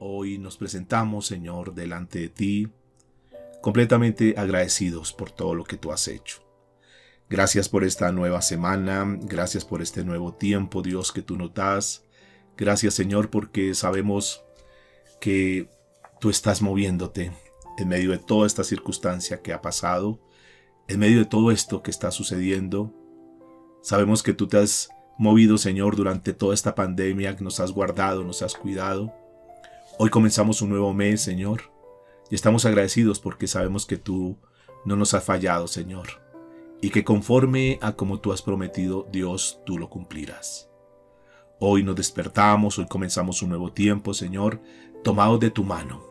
Hoy nos presentamos, Señor, delante de ti, completamente agradecidos por todo lo que tú has hecho. Gracias por esta nueva semana, gracias por este nuevo tiempo, Dios, que tú nos das. Gracias, Señor, porque sabemos que tú estás moviéndote en medio de toda esta circunstancia que ha pasado, en medio de todo esto que está sucediendo. Sabemos que tú te has movido, Señor, durante toda esta pandemia, que nos has guardado, nos has cuidado. Hoy comenzamos un nuevo mes, Señor, y estamos agradecidos porque sabemos que tú no nos has fallado, Señor, y que conforme a como tú has prometido, Dios, tú lo cumplirás. Hoy nos despertamos, hoy comenzamos un nuevo tiempo, Señor, tomados de tu mano,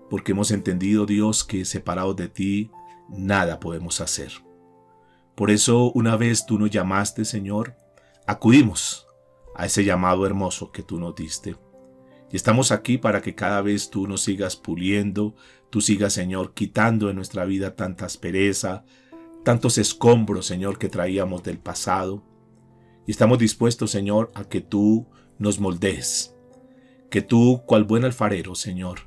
porque hemos entendido, Dios, que separados de ti, nada podemos hacer. Por eso, una vez tú nos llamaste, Señor, acudimos a ese llamado hermoso que tú nos diste. Y estamos aquí para que cada vez tú nos sigas puliendo, tú sigas, Señor, quitando de nuestra vida tanta aspereza, tantos escombros, Señor, que traíamos del pasado. Y estamos dispuestos, Señor, a que tú nos moldees, que tú, cual buen alfarero, Señor,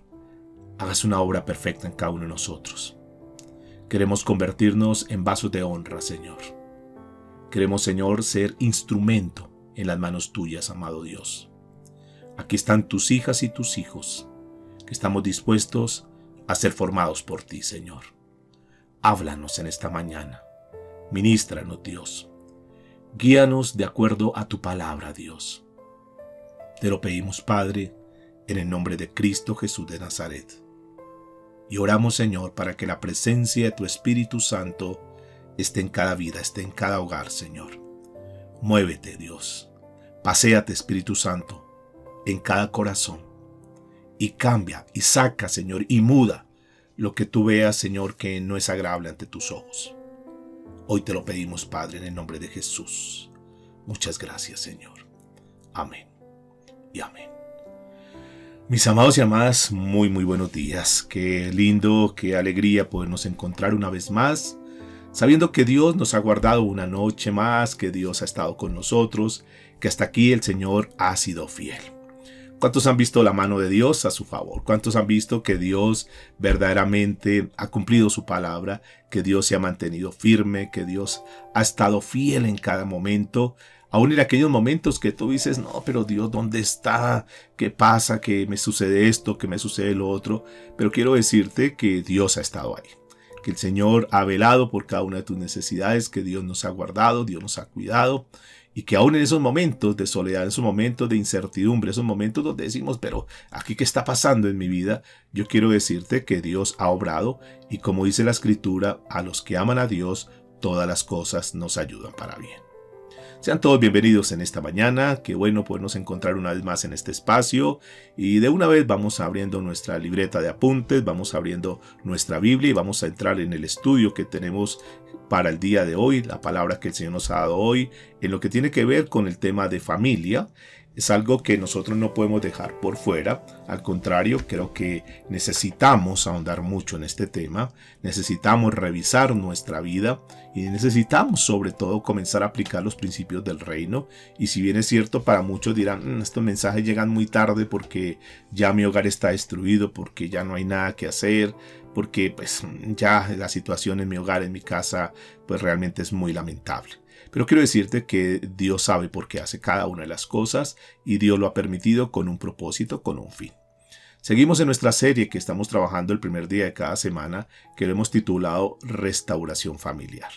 hagas una obra perfecta en cada uno de nosotros. Queremos convertirnos en vasos de honra, Señor. Queremos, Señor, ser instrumento en las manos tuyas, amado Dios. Aquí están tus hijas y tus hijos, que estamos dispuestos a ser formados por ti, Señor. Háblanos en esta mañana. Ministranos, Dios. Guíanos de acuerdo a tu palabra, Dios. Te lo pedimos, Padre, en el nombre de Cristo Jesús de Nazaret. Y oramos, Señor, para que la presencia de tu Espíritu Santo esté en cada vida, esté en cada hogar, Señor. Muévete, Dios. Paséate, Espíritu Santo, en cada corazón. Y cambia, y saca, Señor, y muda lo que tú veas, Señor, que no es agradable ante tus ojos. Hoy te lo pedimos, Padre, en el nombre de Jesús. Muchas gracias, Señor. Amén y amén. Mis amados y amadas, muy buenos días. Qué lindo, qué alegría podernos encontrar una vez más, sabiendo que Dios nos ha guardado una noche más, que Dios ha estado con nosotros, que hasta aquí el Señor ha sido fiel. ¿Cuántos han visto la mano de Dios a su favor? ¿Cuántos han visto que Dios verdaderamente ha cumplido su palabra, que Dios se ha mantenido firme, que Dios ha estado fiel en cada momento? Aún en aquellos momentos que tú dices, no, pero Dios, ¿dónde está? ¿Qué pasa? ¿Que me sucede esto? ¿Que me sucede lo otro? Pero quiero decirte que Dios ha estado ahí. Que el Señor ha velado por cada una de tus necesidades, que Dios nos ha guardado, Dios nos ha cuidado. Y que aún en esos momentos de soledad, en esos momentos de incertidumbre, esos momentos donde decimos, pero ¿aquí qué está pasando en mi vida? Yo quiero decirte que Dios ha obrado y como dice la Escritura, a los que aman a Dios, todas las cosas nos ayudan para bien. Sean todos bienvenidos en esta mañana, qué bueno podernos encontrar una vez más en este espacio y de una vez vamos abriendo nuestra libreta de apuntes, vamos abriendo nuestra Biblia y vamos a entrar en el estudio que tenemos para el día de hoy, la palabra que el Señor nos ha dado hoy, en lo que tiene que ver con el tema de familia. Es algo que nosotros no podemos dejar por fuera, al contrario, creo que necesitamos ahondar mucho en este tema, necesitamos revisar nuestra vida y necesitamos sobre todo comenzar a aplicar los principios del reino. Y si bien es cierto, para muchos dirán, estos mensajes llegan muy tarde porque ya mi hogar está destruido, porque ya no hay nada que hacer, porque pues ya la situación en mi hogar, en mi casa, pues realmente es muy lamentable. Pero quiero decirte que Dios sabe por qué hace cada una de las cosas y Dios lo ha permitido con un propósito, con un fin. Seguimos en nuestra serie que estamos trabajando el primer día de cada semana, que lo hemos titulado Restauración Familiar.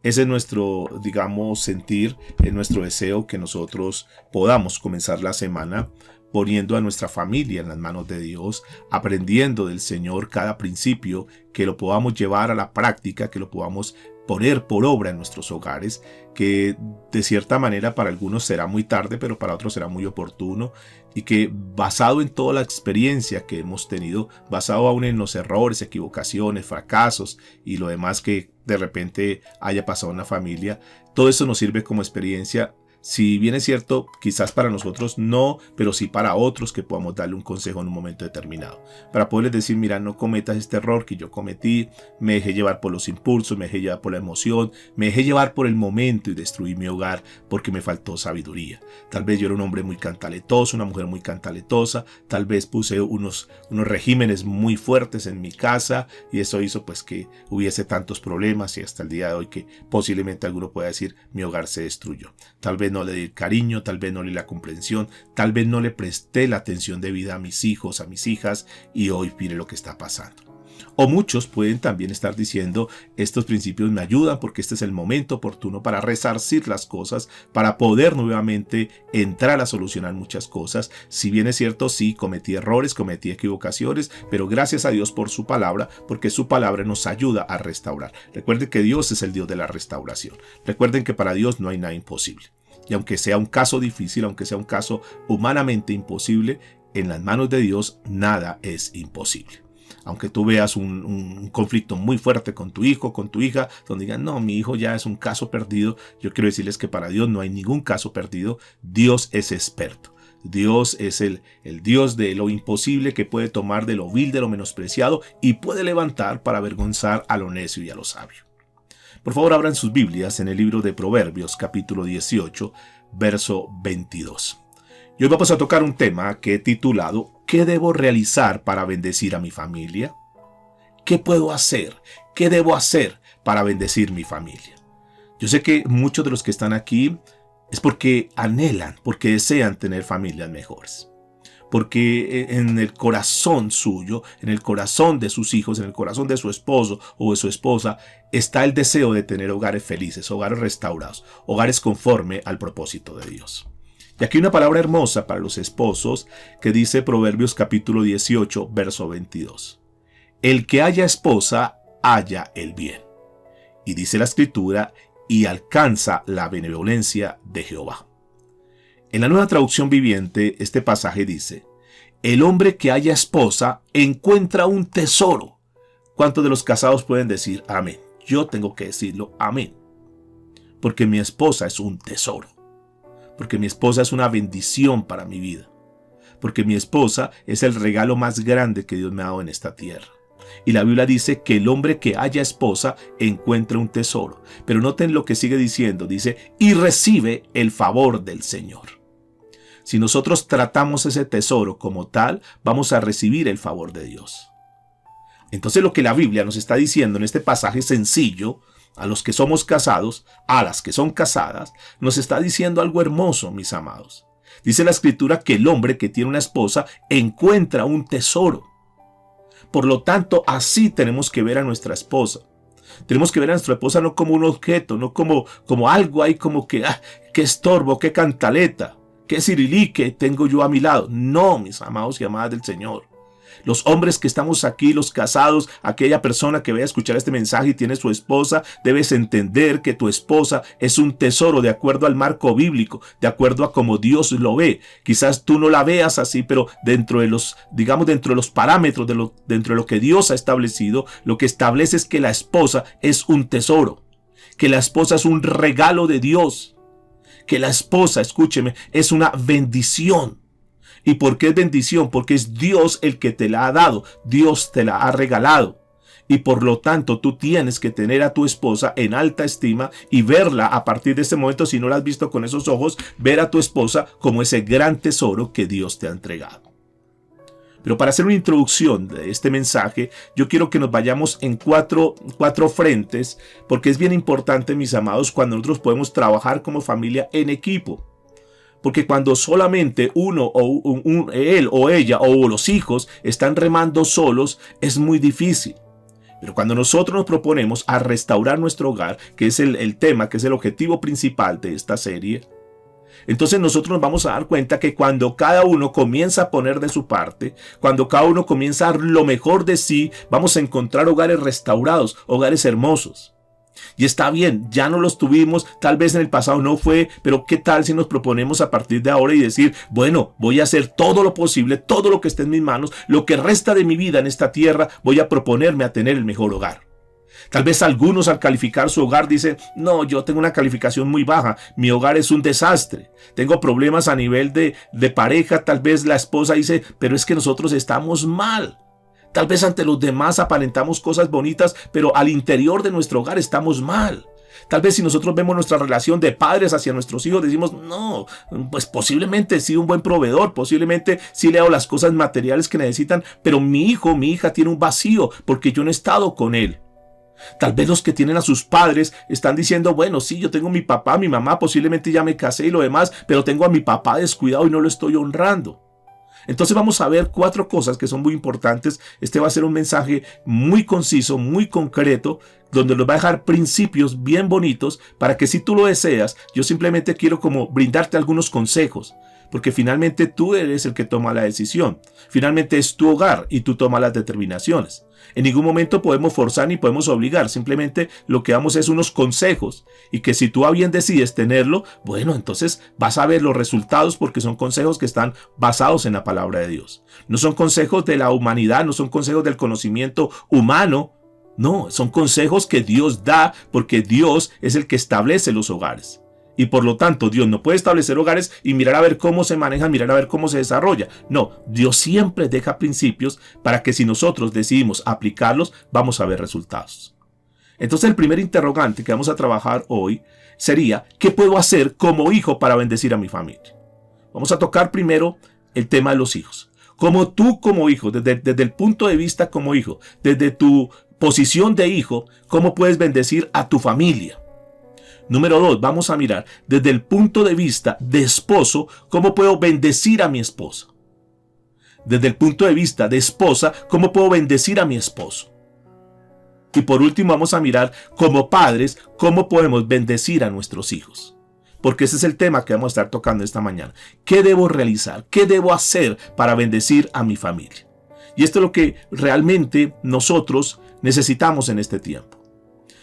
Ese es nuestro, digamos, sentir, es nuestro deseo que nosotros podamos comenzar la semana poniendo a nuestra familia en las manos de Dios, aprendiendo del Señor cada principio, que lo podamos llevar a la práctica, que lo podamos poner por obra en nuestros hogares, que de cierta manera para algunos será muy tarde, pero para otros será muy oportuno, y que basado en toda la experiencia que hemos tenido, basado aún en los errores, equivocaciones, fracasos y lo demás que de repente haya pasado en la familia, todo eso nos sirve como experiencia Si bien es cierto, quizás para nosotros no, pero sí para otros que podamos darle un consejo en un momento determinado. Para poderles decir, mira, no cometas este error que yo cometí, me dejé llevar por los impulsos, me dejé llevar por la emoción, me dejé llevar por el momento y destruí mi hogar porque me faltó sabiduría. Tal vez yo era un hombre muy cantaletoso, una mujer muy cantaletosa, tal vez puse unos regímenes muy fuertes en mi casa y eso hizo pues que hubiese tantos problemas y hasta el día de hoy que posiblemente alguno pueda decir, mi hogar se destruyó. Tal vez no le di el cariño, tal vez no le di la comprensión, tal vez no le presté la atención debida a mis hijos, a mis hijas, y hoy mire lo que está pasando. O muchos pueden también estar diciendo, estos principios me ayudan porque este es el momento oportuno para resarcir las cosas, para poder nuevamente entrar a solucionar muchas cosas. Si bien es cierto, sí, cometí errores, cometí equivocaciones, pero gracias a Dios por su palabra, porque su palabra nos ayuda a restaurar. Recuerden que Dios es el Dios de la restauración. Recuerden que para Dios no hay nada imposible. Y aunque sea un caso difícil, aunque sea un caso humanamente imposible, en las manos de Dios nada es imposible. Aunque tú veas un conflicto muy fuerte con tu hijo, con tu hija, donde digan, no, mi hijo ya es un caso perdido, yo quiero decirles que para Dios no hay ningún caso perdido. Dios es experto. Dios es el Dios de lo imposible, que puede tomar de lo vil, de lo menospreciado, y puede levantar para avergonzar a lo necio y a lo sabio. Por favor, abran sus Biblias en el libro de Proverbios, capítulo 18, verso 22. Y hoy vamos a tocar un tema que he titulado, ¿qué debo realizar para bendecir a mi familia? ¿Qué puedo hacer? ¿Qué debo hacer para bendecir mi familia? Yo sé que muchos de los que están aquí es porque anhelan, porque desean tener familias mejores. Porque en el corazón suyo, en el corazón de sus hijos, en el corazón de su esposo o de su esposa, está el deseo de tener hogares felices, hogares restaurados, hogares conforme al propósito de Dios. Y aquí una palabra hermosa para los esposos que dice Proverbios capítulo 18, verso 22. El que haya esposa, halla el bien. Y dice la escritura, y alcanza la benevolencia de Jehová. En la Nueva Traducción Viviente, este pasaje dice, el hombre que haya esposa encuentra un tesoro. ¿Cuántos de los casados pueden decir amén? Yo tengo que decirlo amén. Porque mi esposa es un tesoro. Porque mi esposa es una bendición para mi vida. Porque mi esposa es el regalo más grande que Dios me ha dado en esta tierra. Y la Biblia dice que el hombre que haya esposa encuentra un tesoro. Pero noten lo que sigue diciendo. Dice, y recibe el favor del Señor. Si nosotros tratamos ese tesoro como tal, vamos a recibir el favor de Dios. Entonces lo que la Biblia nos está diciendo en este pasaje sencillo, a los que somos casados, a las que son casadas, nos está diciendo algo hermoso, mis amados. Dice la Escritura que el hombre que tiene una esposa encuentra un tesoro. Por lo tanto, así tenemos que ver a nuestra esposa. Tenemos que ver a nuestra esposa no como un objeto, no como algo ahí como que, qué estorbo, qué cantaleta, qué sirilique tengo yo a mi lado. No, mis amados y amadas del Señor. Los hombres que estamos aquí, los casados, aquella persona que vaya a escuchar este mensaje y tiene su esposa, debes entender que tu esposa es un tesoro de acuerdo al marco bíblico, de acuerdo a cómo Dios lo ve. Quizás tú no la veas así, pero dentro de los parámetros, dentro de lo que Dios ha establecido, lo que establece es que la esposa es un tesoro, que la esposa es un regalo de Dios, que la esposa, escúcheme, es una bendición. ¿Y por qué es bendición? Porque es Dios el que te la ha dado. Dios te la ha regalado. Y por lo tanto tú tienes que tener a tu esposa en alta estima y verla a partir de ese momento, si no la has visto con esos ojos, ver a tu esposa como ese gran tesoro que Dios te ha entregado. Pero para hacer una introducción de este mensaje, yo quiero que nos vayamos en cuatro frentes, porque es bien importante, mis amados, cuando nosotros podemos trabajar como familia en equipo. Porque cuando solamente uno él o ella o los hijos están remando solos, es muy difícil. Pero cuando nosotros nos proponemos a restaurar nuestro hogar, que es el tema, que es el objetivo principal de esta serie, entonces nosotros nos vamos a dar cuenta que cuando cada uno comienza a poner de su parte, cuando cada uno comienza a dar lo mejor de sí, vamos a encontrar hogares restaurados, hogares hermosos. Y está bien, ya no los tuvimos, tal vez en el pasado no fue, pero ¿qué tal si nos proponemos a partir de ahora y decir, bueno, voy a hacer todo lo posible, todo lo que esté en mis manos, lo que resta de mi vida en esta tierra, voy a proponerme a tener el mejor hogar? Tal vez algunos al calificar su hogar dicen, no, yo tengo una calificación muy baja, mi hogar es un desastre, tengo problemas a nivel de pareja. Tal vez la esposa dice, pero es que nosotros estamos mal. Tal vez ante los demás aparentamos cosas bonitas, pero al interior de nuestro hogar estamos mal. Tal vez si nosotros vemos nuestra relación de padres hacia nuestros hijos, decimos, no, pues posiblemente sí un buen proveedor, posiblemente sí le hago las cosas materiales que necesitan, pero mi hijo, mi hija tiene un vacío porque yo no he estado con él. Tal vez los que tienen a sus padres están diciendo, bueno, sí, yo tengo a mi papá, mi mamá, posiblemente ya me casé y lo demás, pero tengo a mi papá descuidado y no lo estoy honrando. Entonces vamos a ver 4 cosas que son muy importantes. Este va a ser un mensaje muy conciso, muy concreto, donde nos va a dejar principios bien bonitos para que si tú lo deseas, yo simplemente quiero como brindarte algunos consejos. Porque finalmente tú eres el que toma la decisión. Finalmente es tu hogar y tú tomas las determinaciones. En ningún momento podemos forzar ni podemos obligar. Simplemente lo que damos es unos consejos. Y que si tú a bien decides tenerlo, bueno, entonces vas a ver los resultados porque son consejos que están basados en la palabra de Dios. No son consejos de la humanidad, no son consejos del conocimiento humano. No, son consejos que Dios da porque Dios es el que establece los hogares. Y por lo tanto, Dios no puede establecer hogares y mirar a ver cómo se manejan, mirar a ver cómo se desarrolla. No, Dios siempre deja principios para que si nosotros decidimos aplicarlos, vamos a ver resultados. Entonces el primer interrogante que vamos a trabajar hoy sería, ¿qué puedo hacer como hijo para bendecir a mi familia? Vamos a tocar primero el tema de los hijos. Como tú como hijo, desde el punto de vista como hijo, desde tu posición de hijo, ¿cómo puedes bendecir a tu familia? Número 2, vamos a mirar desde el punto de vista de esposo, ¿cómo puedo bendecir a mi esposa? Desde el punto de vista de esposa, ¿cómo puedo bendecir a mi esposo? Y por último vamos a mirar como padres, ¿cómo podemos bendecir a nuestros hijos? Porque ese es el tema que vamos a estar tocando esta mañana. ¿Qué debo realizar? ¿Qué debo hacer para bendecir a mi familia? Y esto es lo que realmente nosotros necesitamos en este tiempo.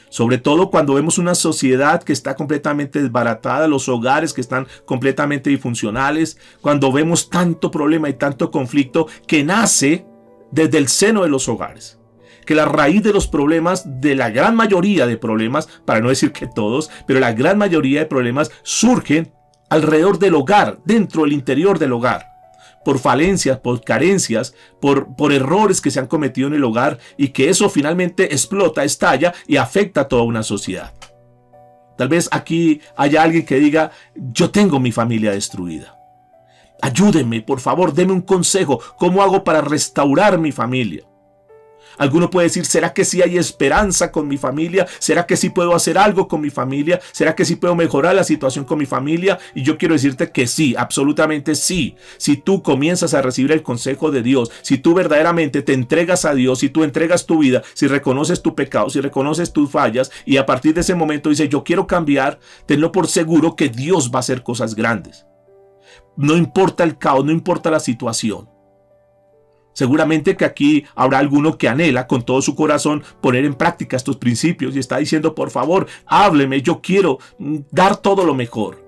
Sobre todo cuando vemos una sociedad que está completamente desbaratada, los hogares que están completamente disfuncionales, cuando vemos tanto problema y tanto conflicto que nace desde el seno de los hogares. Que la raíz de los problemas, de la gran mayoría de problemas, para no decir que todos, pero la gran mayoría de problemas surgen alrededor del hogar, dentro del interior del hogar. Por falencias, por carencias, por errores que se han cometido en el hogar y que eso finalmente explota, estalla y afecta a toda una sociedad. Tal vez aquí haya alguien que diga, yo tengo mi familia destruida. Ayúdenme, por favor, deme un consejo. ¿Cómo hago para restaurar mi familia? Alguno puede decir, ¿será que sí hay esperanza con mi familia? ¿Será que sí puedo hacer algo con mi familia? ¿Será que sí puedo mejorar la situación con mi familia? Y yo quiero decirte que sí, absolutamente sí. Si tú comienzas a recibir el consejo de Dios, si tú verdaderamente te entregas a Dios, si tú entregas tu vida, si reconoces tu pecado, si reconoces tus fallas y a partir de ese momento dices, yo quiero cambiar, tenlo por seguro que Dios va a hacer cosas grandes. No importa el caos, no importa la situación. Seguramente que aquí habrá alguno que anhela con todo su corazón poner en práctica estos principios y está diciendo, por favor, hábleme, yo quiero dar todo lo mejor.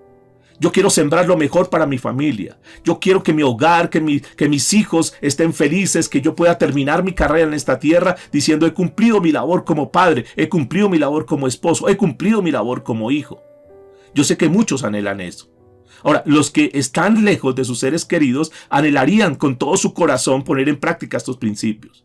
Yo quiero sembrar lo mejor para mi familia. Yo quiero que mi hogar, que mis hijos estén felices, que yo pueda terminar mi carrera en esta tierra diciendo, he cumplido mi labor como padre, he cumplido mi labor como esposo, he cumplido mi labor como hijo. Yo sé que muchos anhelan eso. Ahora, los que están lejos de sus seres queridos anhelarían con todo su corazón poner en práctica estos principios.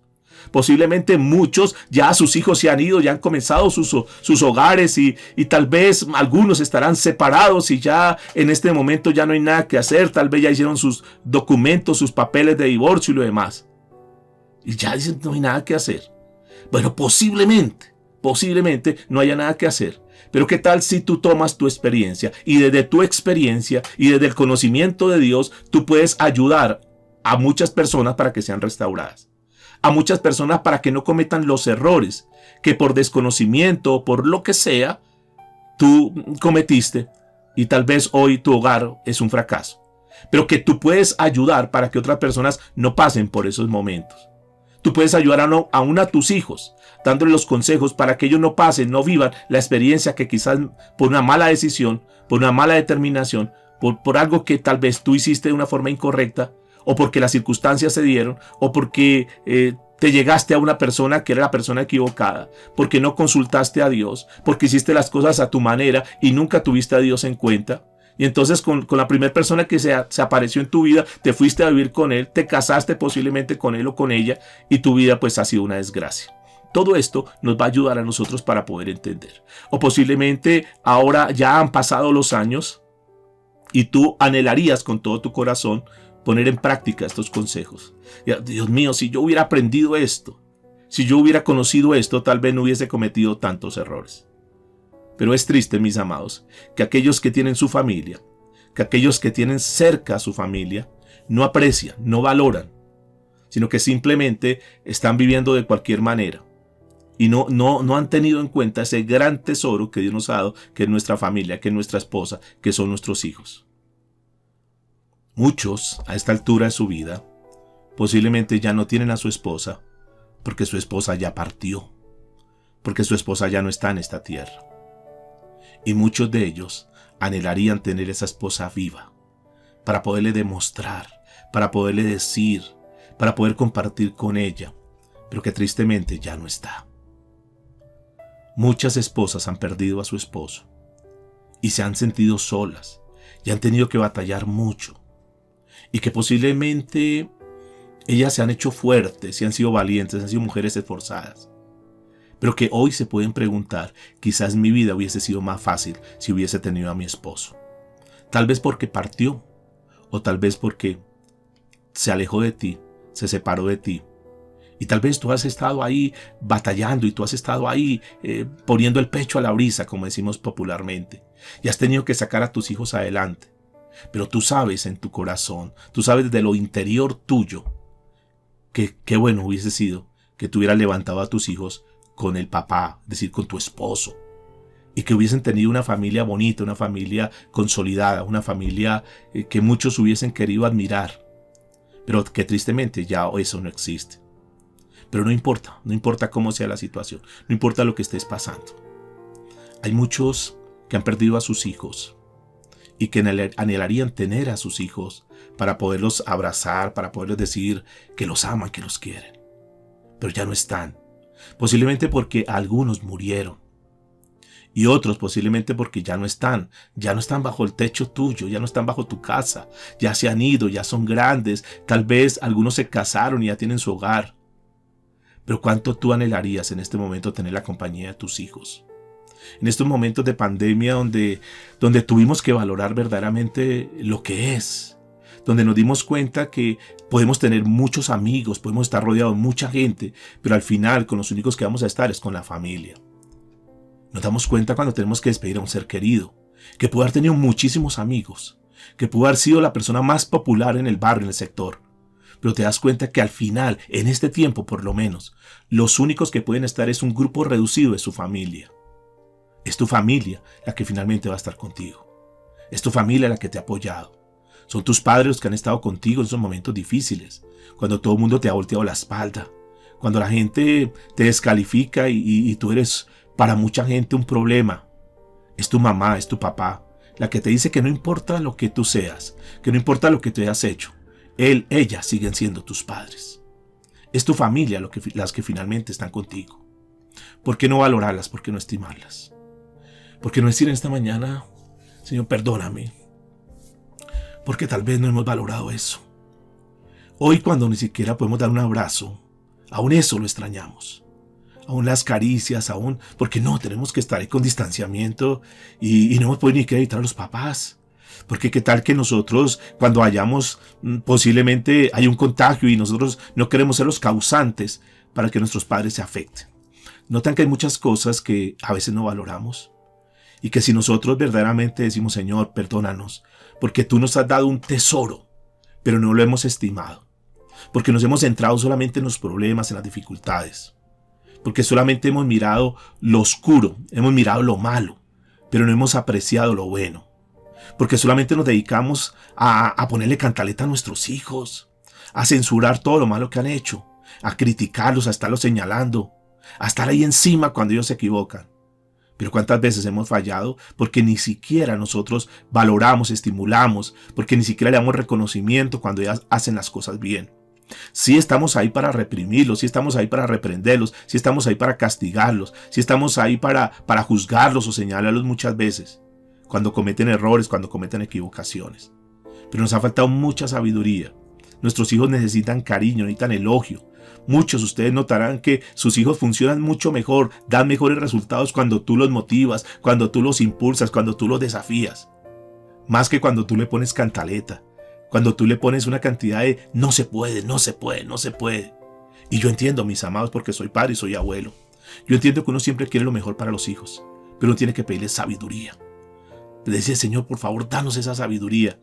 Posiblemente muchos ya sus hijos se han ido, ya han comenzado sus hogares y tal vez algunos estarán separados y ya en este momento ya no hay nada que hacer. Tal vez ya hicieron sus documentos, sus papeles de divorcio y lo demás. Y ya dicen no hay nada que hacer. Bueno, posiblemente no haya nada que hacer. Pero ¿qué tal si tú tomas tu experiencia y desde tu experiencia y desde el conocimiento de Dios tú puedes ayudar a muchas personas para que sean restauradas? A muchas personas para que no cometan los errores que por desconocimiento o por lo que sea tú cometiste y tal vez hoy tu hogar es un fracaso. Pero que tú puedes ayudar para que otras personas no pasen por esos momentos. Tú puedes ayudar aún a tus hijos, dándole los consejos para que ellos no pasen, no vivan la experiencia que quizás por una mala decisión, por una mala determinación, por algo que tal vez tú hiciste de una forma incorrecta, o porque las circunstancias se dieron, o porque te llegaste a una persona que era la persona equivocada, porque no consultaste a Dios, porque hiciste las cosas a tu manera y nunca tuviste a Dios en cuenta. Y entonces con la primera persona que se apareció en tu vida, te fuiste a vivir con él, te casaste posiblemente con él o con ella, y tu vida pues ha sido una desgracia. Todo esto nos va a ayudar a nosotros para poder entender. O posiblemente ahora ya han pasado los años y tú anhelarías con todo tu corazón poner en práctica estos consejos. Dios mío, si yo hubiera aprendido esto, si yo hubiera conocido esto, tal vez no hubiese cometido tantos errores. Pero es triste, mis amados, que aquellos que tienen su familia, que aquellos que tienen cerca a su familia, no aprecian, no valoran, sino que simplemente están viviendo de cualquier manera. Y no han tenido en cuenta ese gran tesoro que Dios nos ha dado, que es nuestra familia, que es nuestra esposa, que son nuestros hijos. Muchos, a esta altura de su vida, posiblemente ya no tienen a su esposa, porque su esposa ya partió, porque su esposa ya no está en esta tierra. Y muchos de ellos anhelarían tener esa esposa viva, para poderle demostrar, para poderle decir, para poder compartir con ella, pero que tristemente ya no está. Muchas esposas han perdido a su esposo y se han sentido solas y han tenido que batallar mucho, y que posiblemente ellas se han hecho fuertes y han sido valientes, han sido mujeres esforzadas, pero que hoy se pueden preguntar, quizás mi vida hubiese sido más fácil si hubiese tenido a mi esposo. Tal vez porque partió, o tal vez porque se alejó de ti, se separó de ti. Y tal vez tú has estado ahí batallando y tú has estado ahí poniendo el pecho a la brisa, como decimos popularmente. Y has tenido que sacar a tus hijos adelante. Pero tú sabes en tu corazón, tú sabes desde lo interior tuyo, que qué bueno hubiese sido que tú hubieras levantado a tus hijos con el papá, es decir, con tu esposo. Y que hubiesen tenido una familia bonita, una familia consolidada, una familia que muchos hubiesen querido admirar. Pero que tristemente ya eso no existe. Pero no importa cómo sea la situación, no importa lo que estés pasando. Hay muchos que han perdido a sus hijos y que anhelarían tener a sus hijos para poderlos abrazar, para poderles decir que los aman, que los quieren. Pero ya no están, posiblemente porque algunos murieron y otros posiblemente porque ya no están bajo el techo tuyo, ya no están bajo tu casa, ya se han ido, ya son grandes, tal vez algunos se casaron y ya tienen su hogar. Pero ¿cuánto tú anhelarías en este momento tener la compañía de tus hijos? En estos momentos de pandemia donde tuvimos que valorar verdaderamente lo que es, donde nos dimos cuenta que podemos tener muchos amigos, podemos estar rodeados de mucha gente, pero al final con los únicos que vamos a estar es con la familia. Nos damos cuenta cuando tenemos que despedir a un ser querido, que pudo haber tenido muchísimos amigos, que pudo haber sido la persona más popular en el barrio, en el sector. Pero te das cuenta que al final, en este tiempo por lo menos, los únicos que pueden estar es un grupo reducido de su familia. Es tu familia la que finalmente va a estar contigo. Es tu familia la que te ha apoyado. Son tus padres los que han estado contigo en esos momentos difíciles, cuando todo el mundo te ha volteado la espalda, cuando la gente te descalifica y tú eres para mucha gente un problema. Es tu mamá, es tu papá, la que te dice que no importa lo que tú seas, que no importa lo que tú hayas hecho. Ella siguen siendo tus padres. Es tu familia las que finalmente están contigo. ¿Por qué no valorarlas? ¿Por qué no estimarlas? ¿Por qué no decir en esta mañana, Señor, perdóname? Porque tal vez no hemos valorado eso. Hoy cuando ni siquiera podemos dar un abrazo, aún eso lo extrañamos. Aún las caricias, aún, porque no, tenemos que estar ahí con distanciamiento y no hemos podido ni siquiera evitar a los papás. Porque qué tal que nosotros, cuando hayamos, posiblemente hay un contagio y nosotros no queremos ser los causantes para que nuestros padres se afecten. Notan que hay muchas cosas que a veces no valoramos y que si nosotros verdaderamente decimos, Señor, perdónanos, porque tú nos has dado un tesoro, pero no lo hemos estimado, porque nos hemos centrado solamente en los problemas, en las dificultades, porque solamente hemos mirado lo oscuro, hemos mirado lo malo, pero no hemos apreciado lo bueno. Porque solamente nos dedicamos a ponerle cantaleta a nuestros hijos, a censurar todo lo malo que han hecho, a criticarlos, a estarlos señalando, a estar ahí encima cuando ellos se equivocan. Pero ¿cuántas veces hemos fallado? Porque ni siquiera nosotros valoramos, estimulamos, porque ni siquiera le damos reconocimiento cuando ellas hacen las cosas bien. Sí estamos ahí para reprimirlos, sí estamos ahí para reprenderlos, sí estamos ahí para castigarlos, sí estamos ahí para juzgarlos o señalarlos muchas veces, cuando cometen errores, cuando cometen equivocaciones. Pero nos ha faltado mucha sabiduría. Nuestros hijos necesitan cariño, necesitan elogio. Muchos de ustedes notarán que sus hijos funcionan mucho mejor, dan mejores resultados cuando tú los motivas, cuando tú los impulsas, cuando tú los desafías. Más que cuando tú le pones cantaleta, cuando tú le pones una cantidad de no se puede, no se puede, no se puede. Y yo entiendo, mis amados, porque soy padre y soy abuelo. Yo entiendo que uno siempre quiere lo mejor para los hijos, pero uno tiene que pedirle sabiduría. Le decía, Señor, por favor, danos esa sabiduría.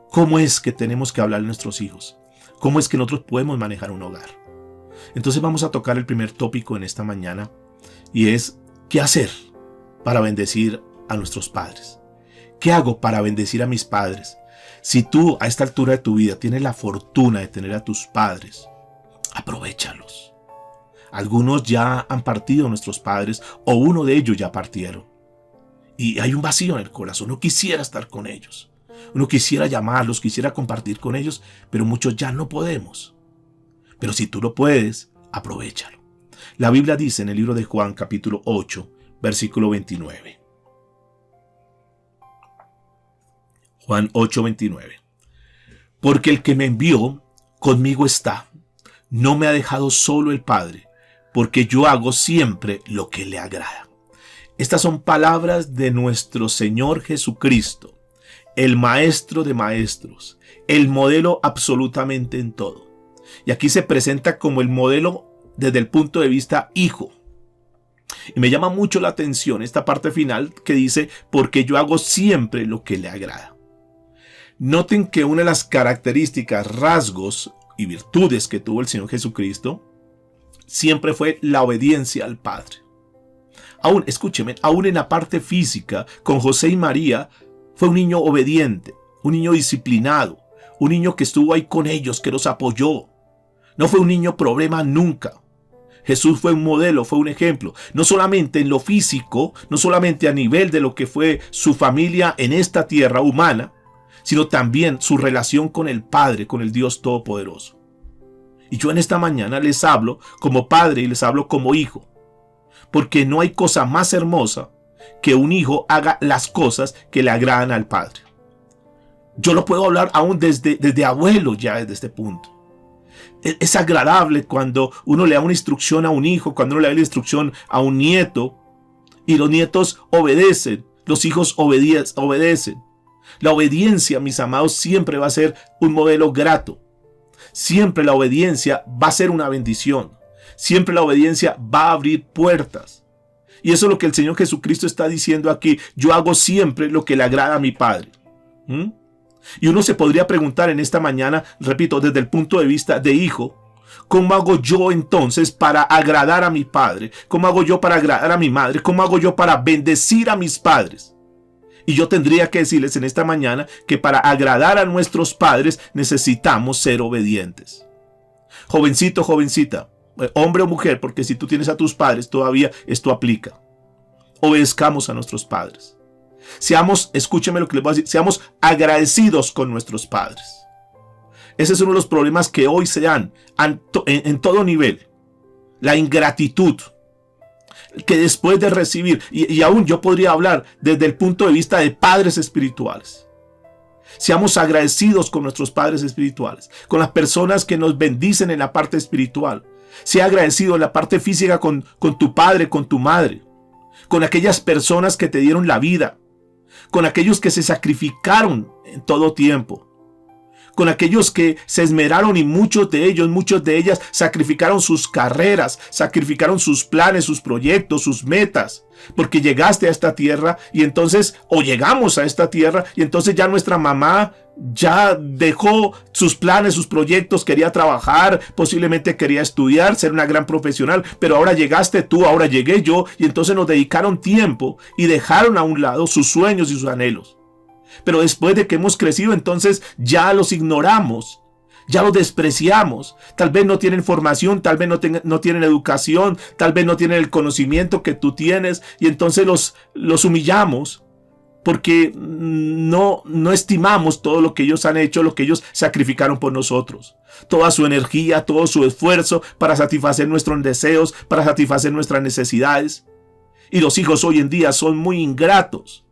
¿Cómo es que tenemos que hablar a nuestros hijos? ¿Cómo es que nosotros podemos manejar un hogar? Entonces vamos a tocar el primer tópico en esta mañana y es ¿qué hacer para bendecir a nuestros padres? ¿Qué hago para bendecir a mis padres? Si tú a esta altura de tu vida tienes la fortuna de tener a tus padres, aprovéchalos. Algunos ya han partido nuestros padres o uno de ellos ya partieron. Y hay un vacío en el corazón, uno quisiera estar con ellos. Uno quisiera llamarlos, quisiera compartir con ellos, pero muchos ya no podemos. Pero si tú lo puedes, aprovéchalo. La Biblia dice en el libro de Juan, capítulo 8, versículo 29. Juan 8, 29. Porque el que me envió, conmigo está. No me ha dejado solo el Padre, porque yo hago siempre lo que le agrada. Estas son palabras de nuestro Señor Jesucristo, el Maestro de maestros, el modelo absolutamente en todo. Y aquí se presenta como el modelo desde el punto de vista hijo. Y me llama mucho la atención esta parte final que dice, porque yo hago siempre lo que le agrada. Noten que una de las características, rasgos y virtudes que tuvo el Señor Jesucristo siempre fue la obediencia al Padre. Escúcheme, aún en la parte física, con José y María, fue un niño obediente, un niño disciplinado, un niño que estuvo ahí con ellos, que los apoyó. No fue un niño problema nunca. Jesús fue un modelo, fue un ejemplo, no solamente en lo físico, no solamente a nivel de lo que fue su familia en esta tierra humana, sino también su relación con el Padre, con el Dios Todopoderoso. Y yo en esta mañana les hablo como padre y les hablo como hijo, porque no hay cosa más hermosa que un hijo haga las cosas que le agradan al Padre. Yo lo puedo hablar aún desde abuelo ya desde este punto. Es agradable cuando uno le da una instrucción a un hijo, cuando uno le da la instrucción a un nieto y los nietos obedecen, los hijos obedecen. La obediencia, mis amados, siempre va a ser un modelo grato. Siempre la obediencia va a ser una bendición. Siempre la obediencia va a abrir puertas. Y eso es lo que el Señor Jesucristo está diciendo aquí. Yo hago siempre lo que le agrada a mi Padre. Y uno se podría preguntar en esta mañana, repito, desde el punto de vista de hijo, ¿cómo hago yo entonces para agradar a mi padre? ¿Cómo hago yo para agradar a mi madre? ¿Cómo hago yo para bendecir a mis padres? Y yo tendría que decirles en esta mañana que para agradar a nuestros padres necesitamos ser obedientes. Jovencito, jovencita, hombre o mujer, porque si tú tienes a tus padres todavía esto aplica. Obedezcamos a nuestros padres. Escúcheme lo que les voy a decir, seamos agradecidos con nuestros padres. Ese es uno de los problemas que hoy se dan en todo nivel. La ingratitud. Que después de recibir, y aún yo podría hablar desde el punto de vista de padres espirituales. Seamos agradecidos con nuestros padres espirituales, con las personas que nos bendicen en la parte espiritual. Sea agradecido en la parte física con tu padre, con tu madre, con aquellas personas que te dieron la vida, con aquellos que se sacrificaron en todo tiempo, con aquellos que se esmeraron y muchos de ellas sacrificaron sus carreras, sacrificaron sus planes, sus proyectos, sus metas, porque llegaste a esta tierra y entonces, o llegamos a esta tierra y entonces ya nuestra mamá ya dejó sus planes, sus proyectos, quería trabajar, posiblemente quería estudiar, ser una gran profesional, pero ahora llegaste tú, ahora llegué yo y entonces nos dedicaron tiempo y dejaron a un lado sus sueños y sus anhelos. Pero después de que hemos crecido, entonces ya los ignoramos. Ya los despreciamos. Tal vez no tienen formación, tal vez no tienen educación, tal vez no tienen el conocimiento que tú tienes, y entonces los humillamos porque no estimamos todo lo que ellos han hecho, lo que ellos sacrificaron por nosotros. Toda su energía, todo su esfuerzo para satisfacer nuestros deseos, para satisfacer nuestras necesidades. Y los hijos hoy en día son muy ingratos.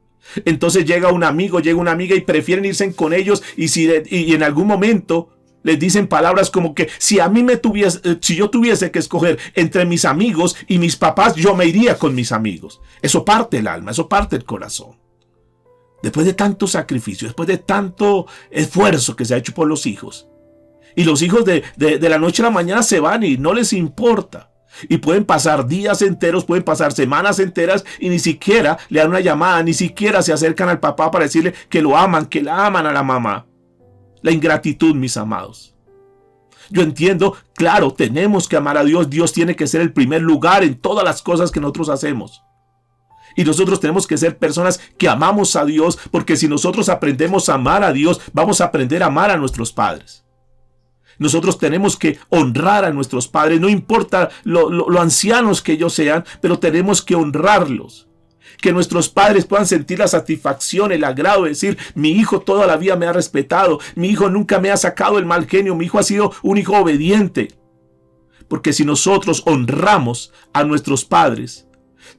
Entonces llega un amigo, llega una amiga y prefieren irse con ellos, y en algún momento les dicen palabras como que si yo tuviese que escoger entre mis amigos y mis papás, yo me iría con mis amigos. Eso parte el alma, eso parte el corazón. Después de tanto sacrificio, después de tanto esfuerzo que se ha hecho por los hijos, y los hijos de la noche a la mañana se van y no les importa. Y pueden pasar días enteros, pueden pasar semanas enteras y ni siquiera le dan una llamada, ni siquiera se acercan al papá para decirle que lo aman, que la aman a la mamá. La ingratitud, mis amados. Yo entiendo, claro, tenemos que amar a Dios. Dios tiene que ser el primer lugar en todas las cosas que nosotros hacemos. Y nosotros tenemos que ser personas que amamos a Dios, porque si nosotros aprendemos a amar a Dios, vamos a aprender a amar a nuestros padres. Nosotros tenemos que honrar a nuestros padres, no importa lo ancianos que ellos sean, pero tenemos que honrarlos. Que nuestros padres puedan sentir la satisfacción, el agrado de decir, mi hijo toda la vida me ha respetado, mi hijo nunca me ha sacado el mal genio, mi hijo ha sido un hijo obediente. Porque si nosotros honramos a nuestros padres,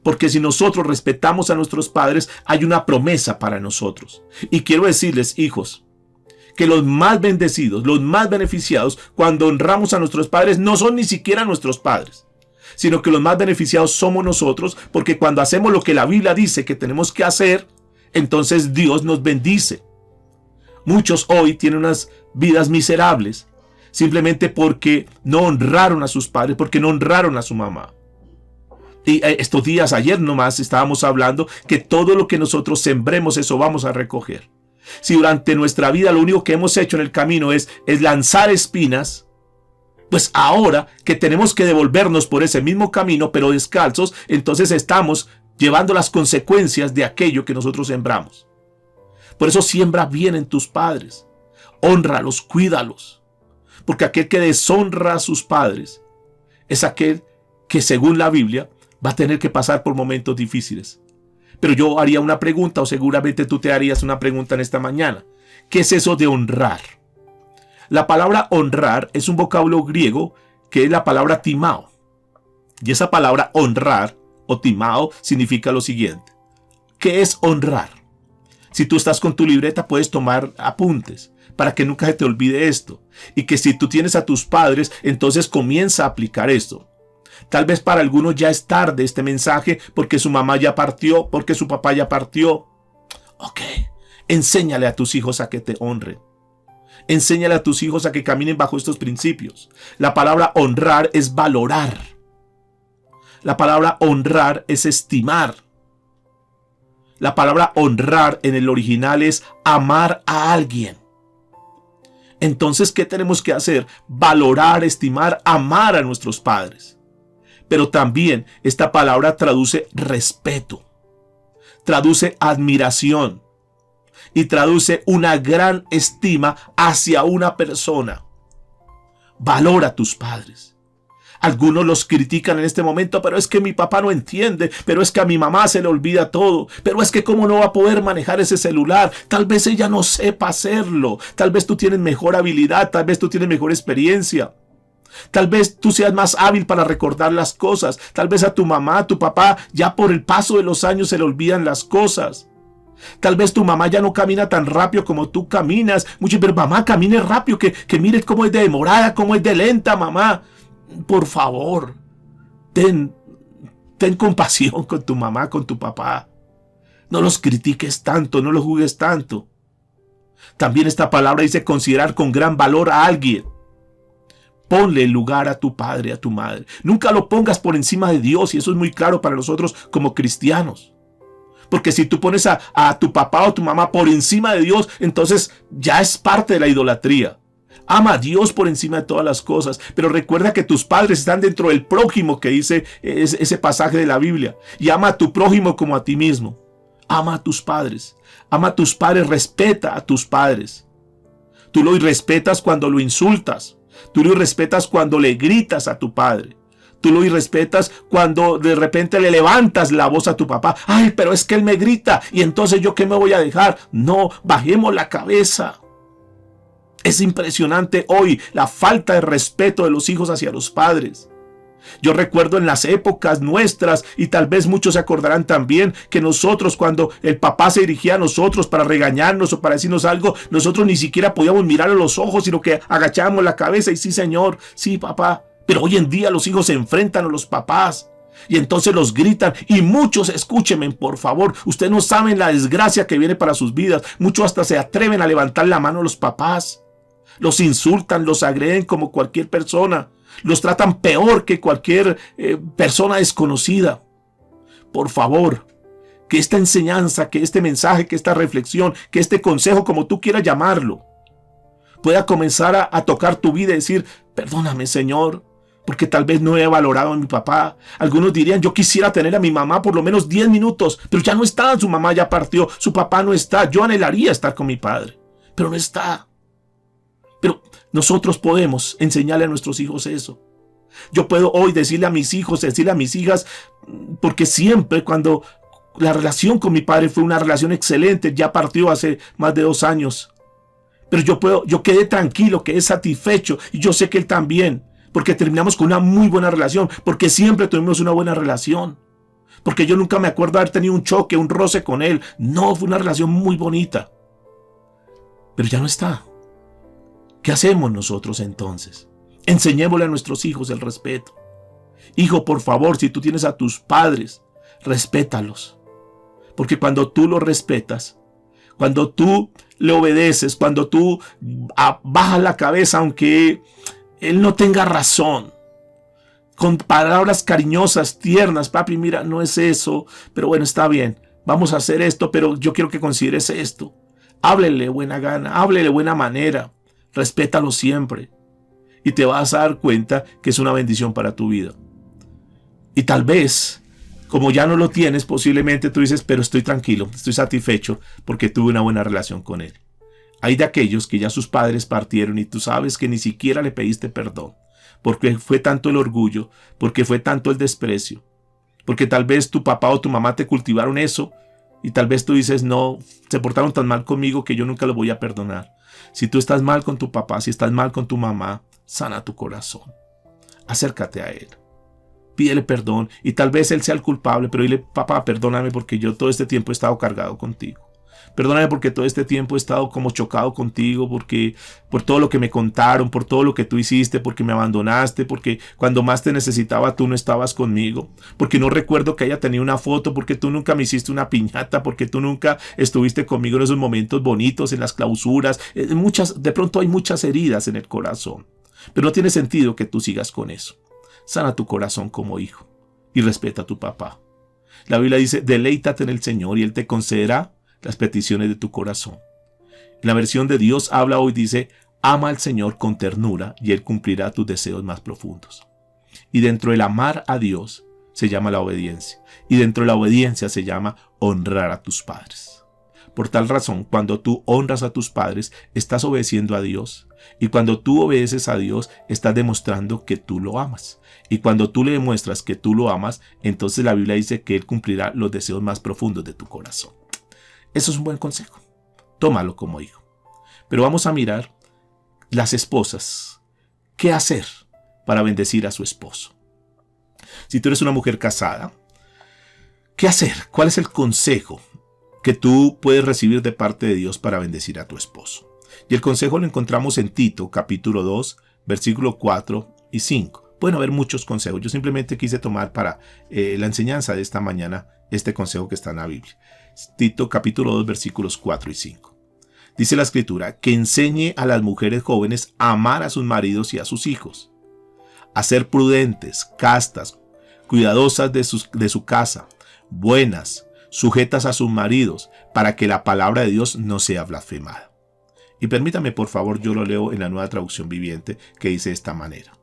porque si nosotros respetamos a nuestros padres, hay una promesa para nosotros. Y quiero decirles, hijos, que los más bendecidos, los más beneficiados, cuando honramos a nuestros padres, no son ni siquiera nuestros padres, sino que los más beneficiados somos nosotros, porque cuando hacemos lo que la Biblia dice que tenemos que hacer, entonces Dios nos bendice. Muchos hoy tienen unas vidas miserables, simplemente porque no honraron a sus padres, porque no honraron a su mamá. Y estos días, ayer nomás, estábamos hablando que todo lo que nosotros sembremos, eso vamos a recoger. Si durante nuestra vida lo único que hemos hecho en el camino es lanzar espinas, pues ahora que tenemos que devolvernos por ese mismo camino, pero descalzos, entonces estamos llevando las consecuencias de aquello que nosotros sembramos. Por eso siembra bien en tus padres, hónralos, cuídalos, porque aquel que deshonra a sus padres es aquel que, según la Biblia, va a tener que pasar por momentos difíciles. Pero yo haría una pregunta, o seguramente tú te harías una pregunta en esta mañana. ¿Qué es eso de honrar? La palabra honrar es un vocablo griego que es la palabra timao. Y esa palabra honrar o timao significa lo siguiente. ¿Qué es honrar? Si tú estás con tu libreta puedes tomar apuntes para que nunca se te olvide esto. Y que si tú tienes a tus padres, entonces comienza a aplicar esto. Tal vez para algunos ya es tarde este mensaje porque su mamá ya partió, porque su papá ya partió. Ok, enséñale a tus hijos a que te honren. Enséñale a tus hijos a que caminen bajo estos principios. La palabra honrar es valorar. La palabra honrar es estimar. La palabra honrar en el original es amar a alguien. Entonces, ¿qué tenemos que hacer? Valorar, estimar, amar a nuestros padres. Pero también esta palabra traduce respeto, traduce admiración y traduce una gran estima hacia una persona. Valora a tus padres. Algunos los critican en este momento, pero es que mi papá no entiende, pero es que a mi mamá se le olvida todo, pero es que cómo no va a poder manejar ese celular, tal vez ella no sepa hacerlo, tal vez tú tienes mejor habilidad, tal vez tú tienes mejor experiencia. Tal vez tú seas más hábil para recordar las cosas. Tal vez a tu mamá, a tu papá, ya por el paso de los años se le olvidan las cosas. Tal vez tu mamá ya no camina tan rápido como tú caminas. Muchos, pero mamá, camine rápido, que mire cómo es de demorada, cómo es de lenta, mamá. Por favor, ten compasión con tu mamá, con tu papá. No los critiques tanto, no los juzgues tanto. También esta palabra dice considerar con gran valor a alguien. Ponle el lugar a tu padre, a tu madre. Nunca lo pongas por encima de Dios, y eso es muy claro para nosotros como cristianos. Porque si tú pones a tu papá o tu mamá por encima de Dios, entonces ya es parte de la idolatría. Ama a Dios por encima de todas las cosas, pero recuerda que tus padres están dentro del prójimo que dice ese pasaje de la Biblia. Y ama a tu prójimo como a ti mismo. Ama a tus padres, respeta a tus padres. Tú lo irrespetas cuando lo insultas. Tú lo irrespetas cuando le gritas a tu padre. Tú lo irrespetas cuando de repente le levantas la voz a tu papá. Ay, pero es que él me grita y entonces yo qué me voy a dejar. No, bajemos la cabeza. Es impresionante hoy la falta de respeto de los hijos hacia los padres. Yo recuerdo en las épocas nuestras, y tal vez muchos se acordarán también, que nosotros cuando el papá se dirigía a nosotros para regañarnos o para decirnos algo, nosotros ni siquiera podíamos mirar a los ojos, sino que agachábamos la cabeza y sí, señor, sí, papá. Pero hoy en día los hijos se enfrentan a los papás y entonces los gritan, y muchos, escúchenme por favor, ustedes no saben la desgracia que viene para sus vidas. Muchos hasta se atreven a levantar la mano a los papás. Los insultan, los agreden como cualquier persona. Los tratan peor que cualquier persona desconocida. Por favor, que esta enseñanza, que este mensaje, que esta reflexión, que este consejo, como tú quieras llamarlo, pueda comenzar a tocar tu vida y decir, perdóname, Señor, porque tal vez no he valorado a mi papá. Algunos dirían, yo quisiera tener a mi mamá por lo menos 10 minutos, pero ya no está, su mamá ya partió, su papá no está. Yo anhelaría estar con mi padre, pero no está. Pero nosotros podemos enseñarle a nuestros hijos eso. Yo puedo hoy decirle a mis hijos, decirle a mis hijas, porque siempre cuando la relación con mi padre fue una relación excelente, ya partió hace más de 2 años. Pero yo quedé tranquilo, quedé satisfecho, y yo sé que él también, porque terminamos con una muy buena relación, porque siempre tuvimos una buena relación. Porque yo nunca me acuerdo de haber tenido un choque, un roce con él. No, fue una relación muy bonita. Pero ya no está. ¿Qué hacemos nosotros entonces? Enseñémosle a nuestros hijos el respeto. Hijo, por favor, si tú tienes a tus padres, respétalos. Porque cuando tú los respetas, cuando tú le obedeces, cuando tú bajas la cabeza aunque él no tenga razón, con palabras cariñosas, tiernas, papi, mira, no es eso, pero bueno, está bien, vamos a hacer esto, pero yo quiero que consideres esto. Háblele buena gana, háblele buena manera, respétalo siempre. Y te vas a dar cuenta que es una bendición para tu vida. Y tal vez, como ya no lo tienes, posiblemente tú dices, pero estoy tranquilo, estoy satisfecho porque tuve una buena relación con él. Hay de aquellos que ya sus padres partieron y tú sabes que ni siquiera le pediste perdón, porque fue tanto el orgullo, porque fue tanto el desprecio, porque tal vez tu papá o tu mamá te cultivaron eso y tal vez tú dices, no, se portaron tan mal conmigo que yo nunca lo voy a perdonar. Si tú estás mal con tu papá, si estás mal con tu mamá, sana tu corazón. Acércate a él. Pídele perdón y tal vez él sea el culpable, pero dile, papá, perdóname porque yo todo este tiempo he estado cargado contigo. Perdóname porque todo este tiempo he estado como chocado contigo, porque por todo lo que me contaron, por todo lo que tú hiciste, porque me abandonaste, porque cuando más te necesitaba tú no estabas conmigo, porque no recuerdo que haya tenido una foto, porque tú nunca me hiciste una piñata, porque tú nunca estuviste conmigo en esos momentos bonitos, en las clausuras. De pronto hay muchas heridas en el corazón, pero no tiene sentido que tú sigas con eso. Sana tu corazón como hijo y respeta a tu papá. La Biblia dice, deleítate en el Señor y Él te concederá las peticiones de tu corazón. La versión de Dios habla hoy, dice, ama al Señor con ternura y Él cumplirá tus deseos más profundos. Y dentro del amar a Dios se llama la obediencia. Y dentro de la obediencia se llama honrar a tus padres. Por tal razón, cuando tú honras a tus padres, estás obedeciendo a Dios. Y cuando tú obedeces a Dios, estás demostrando que tú lo amas. Y cuando tú le demuestras que tú lo amas, entonces la Biblia dice que Él cumplirá los deseos más profundos de tu corazón. Eso es un buen consejo. Tómalo como hijo. Pero vamos a mirar las esposas. ¿Qué hacer para bendecir a su esposo? Si tú eres una mujer casada, ¿qué hacer? ¿Cuál es el consejo que tú puedes recibir de parte de Dios para bendecir a tu esposo? Y el consejo lo encontramos en Tito, capítulo 2, versículos 4 y 5. Pueden haber muchos consejos. Yo simplemente quise tomar para la enseñanza de esta mañana este consejo que está en la Biblia. Tito capítulo 2 versículos 4 y 5. Dice la escritura, que enseñe a las mujeres jóvenes a amar a sus maridos y a sus hijos, a ser prudentes, castas, cuidadosas de su casa, buenas, sujetas a sus maridos, para que la palabra de Dios no sea blasfemada. Y permítame por favor, yo lo leo en la Nueva Traducción Viviente, que dice de esta manera.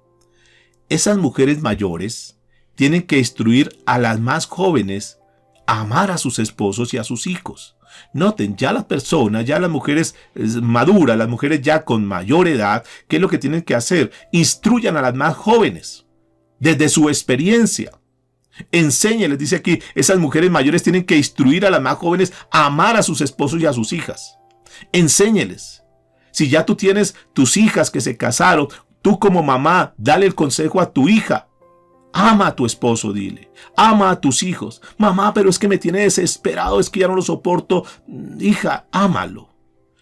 Esas mujeres mayores tienen que instruir a las más jóvenes a amar a sus esposos y a sus hijos, Noten, ya las personas, ya las mujeres maduras, las mujeres ya con mayor edad, ¿qué es lo que tienen que hacer? Instruyan a las más jóvenes desde su experiencia. Enséñenles, dice aquí, esas mujeres mayores tienen que instruir a las más jóvenes a amar a sus esposos y a sus hijas. Enséñeles. Si ya tú tienes tus hijas que se casaron, tú como mamá, dale el consejo a tu hija. Ama a tu esposo, dile. Ama a tus hijos. Mamá, pero es que me tiene desesperado, es que ya no lo soporto. Hija, ámalo.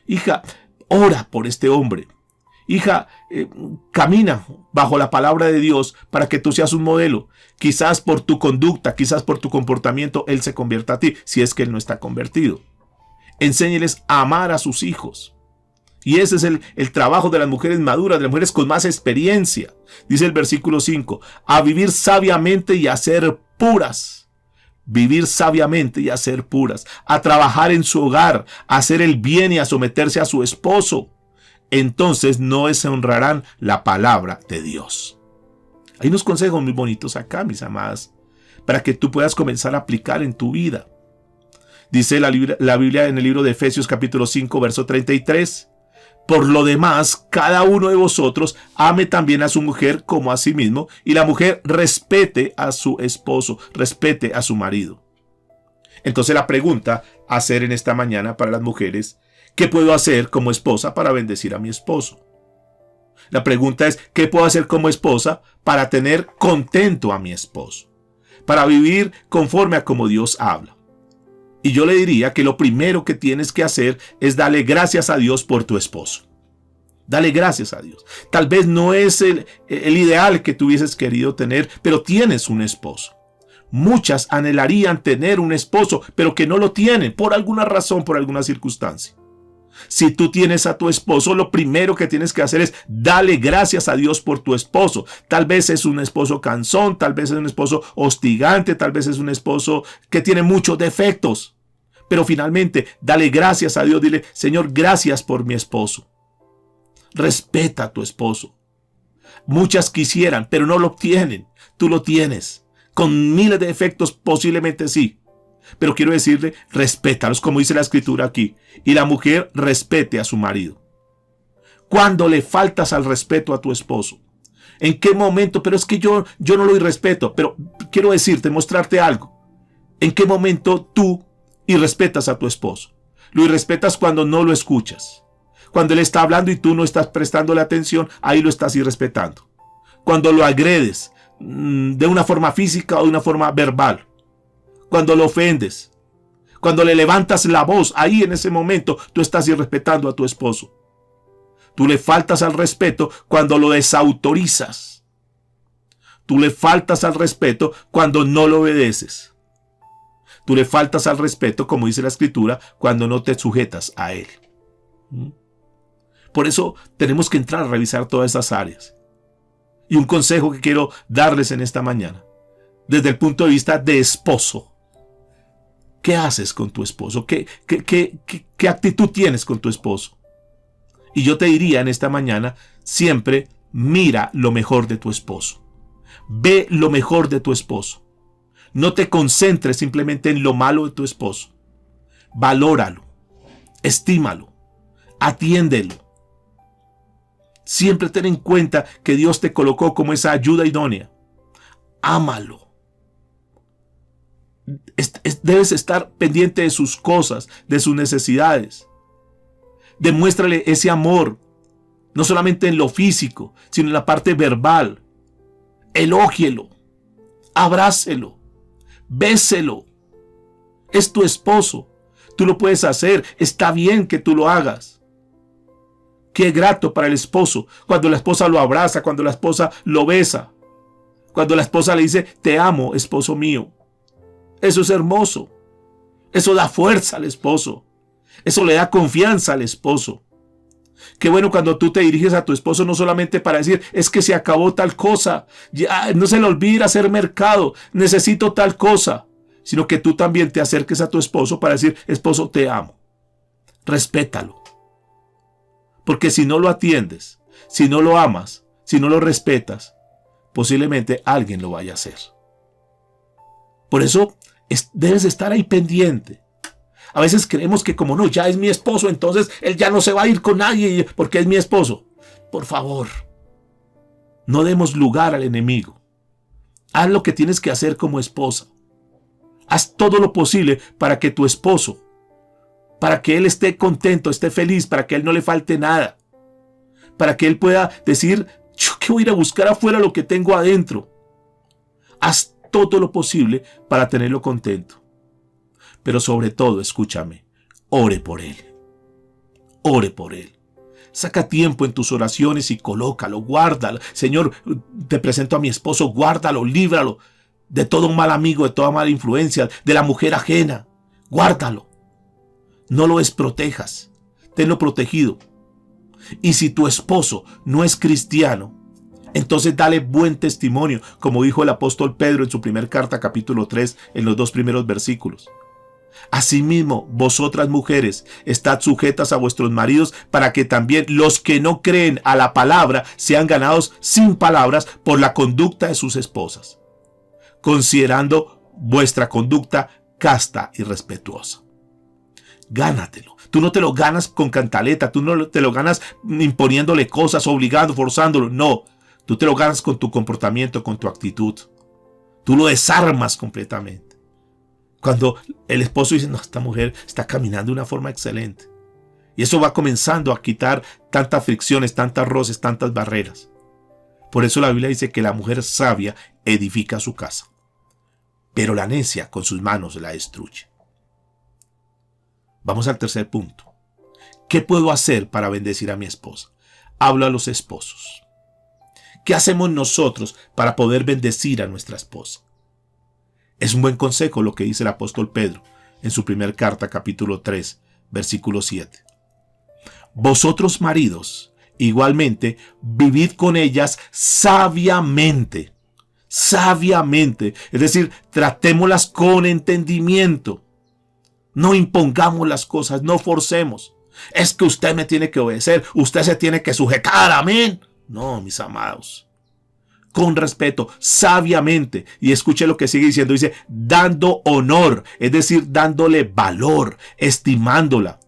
Hija, ora por este hombre. Hija, camina bajo la palabra de Dios para que tú seas un modelo. Quizás por tu conducta, quizás por tu comportamiento, Él se convierta a ti, si es que Él no está convertido. Enséñeles a amar a sus hijos. Y ese es el trabajo de las mujeres maduras, de las mujeres con más experiencia. Dice el versículo 5, a vivir sabiamente y a ser puras. Vivir sabiamente y a ser puras. A trabajar en su hogar, a hacer el bien y a someterse a su esposo. Entonces no deshonrarán la palabra de Dios. Hay unos consejos muy bonitos acá, mis amadas, para que tú puedas comenzar a aplicar en tu vida. Dice la Biblia en el libro de Efesios capítulo 5, verso 33. Por lo demás, cada uno de vosotros ame también a su mujer como a sí mismo, y la mujer respete a su esposo, respete a su marido. Entonces la pregunta a hacer en esta mañana para las mujeres, ¿qué puedo hacer como esposa para bendecir a mi esposo? La pregunta es, ¿qué puedo hacer como esposa para tener contento a mi esposo? Para vivir conforme a como Dios habla. Y yo le diría que lo primero que tienes que hacer es darle gracias a Dios por tu esposo. Dale gracias a Dios. Tal vez no es el ideal que tú hubieses querido tener, pero tienes un esposo. Muchas anhelarían tener un esposo, pero que no lo tienen por alguna razón, por alguna circunstancia. Si tú tienes a tu esposo, lo primero que tienes que hacer es darle gracias a Dios por tu esposo. Tal vez es un esposo cansón, tal vez es un esposo hostigante, tal vez es un esposo que tiene muchos defectos. Pero finalmente, dale gracias a Dios. Dile, Señor, gracias por mi esposo. Respeta a tu esposo. Muchas quisieran, pero no lo obtienen. Tú lo tienes. Con miles de defectos, posiblemente sí. Pero quiero decirle, respétalos, como dice la escritura aquí. Y la mujer respete a su marido. Cuando le faltas al respeto a tu esposo. ¿En qué momento? Pero es que yo no lo irrespeto. Pero quiero decirte, mostrarte algo. ¿En qué momento tú irrespetas a tu esposo? Lo irrespetas cuando no lo escuchas. Cuando él está hablando y tú no estás prestándole atención, ahí lo estás irrespetando. Cuando lo agredes de una forma física o de una forma verbal. Cuando lo ofendes, cuando le levantas la voz, ahí en ese momento tú estás irrespetando a tu esposo. Tú le faltas al respeto cuando lo desautorizas. Tú le faltas al respeto cuando no lo obedeces. Tú le faltas al respeto, como dice la escritura, cuando no te sujetas a él. Por eso tenemos que entrar a revisar todas esas áreas. Y un consejo que quiero darles en esta mañana, desde el punto de vista de esposo. ¿Qué haces con tu esposo? ¿Qué actitud tienes con tu esposo? Y yo te diría en esta mañana, siempre mira lo mejor de tu esposo. Ve lo mejor de tu esposo. No te concentres simplemente en lo malo de tu esposo. Valóralo, estímalo, atiéndelo. Siempre ten en cuenta que Dios te colocó como esa ayuda idónea. Ámalo. Debes estar pendiente de sus cosas, de sus necesidades. Demuéstrale ese amor, no solamente en lo físico, sino en la parte verbal. Elógielo, abrácelo, béselo. Es tu esposo, tú lo puedes hacer, está bien que tú lo hagas. Qué grato para el esposo cuando la esposa lo abraza, cuando la esposa lo besa, cuando la esposa le dice, te amo, esposo mío. Eso es hermoso. Eso da fuerza al esposo. Eso le da confianza al esposo. Qué bueno cuando tú te diriges a tu esposo no solamente para decir, es que se acabó tal cosa, ya no se le olvide hacer mercado, necesito tal cosa, sino que tú también te acerques a tu esposo para decir, esposo, te amo. Respétalo. Porque si no lo atiendes, si no lo amas, si no lo respetas, posiblemente alguien lo vaya a hacer. Por eso debes estar ahí pendiente. A veces creemos que como no, ya es mi esposo, entonces él ya no se va a ir con nadie porque es mi esposo. Por favor, no demos lugar al enemigo. Haz lo que tienes que hacer como esposa. Haz todo lo posible para que tu esposo, para que él esté contento, esté feliz, para que a él no le falte nada. Para que él pueda decir, yo que voy a ir a buscar afuera lo que tengo adentro. Haz todo lo posible para tenerlo contento. Pero sobre todo, escúchame, ore por él. Ore por él. Saca tiempo en tus oraciones y colócalo, guárdalo. Señor, te presento a mi esposo, guárdalo, líbralo de todo mal amigo, de toda mala influencia, de la mujer ajena. Guárdalo. No lo desprotejas. Tenlo protegido. Y si tu esposo no es cristiano, entonces dale buen testimonio, como dijo el apóstol Pedro en su primer carta, capítulo 3, en los 2 primeros versículos. Asimismo, vosotras mujeres, estad sujetas a vuestros maridos, para que también los que no creen a la palabra sean ganados sin palabras por la conducta de sus esposas, considerando vuestra conducta casta y respetuosa. Gánatelo. Tú no te lo ganas con cantaleta, tú no te lo ganas imponiéndole cosas, obligando, forzándolo. No, tú te lo ganas con tu comportamiento, con tu actitud. Tú lo desarmas completamente. Cuando el esposo dice, no, esta mujer está caminando de una forma excelente. Y eso va comenzando a quitar tantas fricciones, tantas roces, tantas barreras. Por eso la Biblia dice que la mujer sabia edifica su casa, pero la necia con sus manos la destruye. Vamos al tercer punto. ¿Qué puedo hacer para bendecir a mi esposa? Hablo a los esposos. ¿Qué hacemos nosotros para poder bendecir a nuestra esposa? Es un buen consejo lo que dice el apóstol Pedro en su primer carta, capítulo 3, versículo 7. Vosotros maridos, igualmente, vivid con ellas sabiamente. Sabiamente. Es decir, tratémoslas con entendimiento. No impongamos las cosas, no forcemos. Es que usted me tiene que obedecer, usted se tiene que sujetar, amén. No, mis amados. Con respeto, sabiamente. Y escuche lo que sigue diciendo. Dice, dando honor, es decir, dándole valor, estimándola,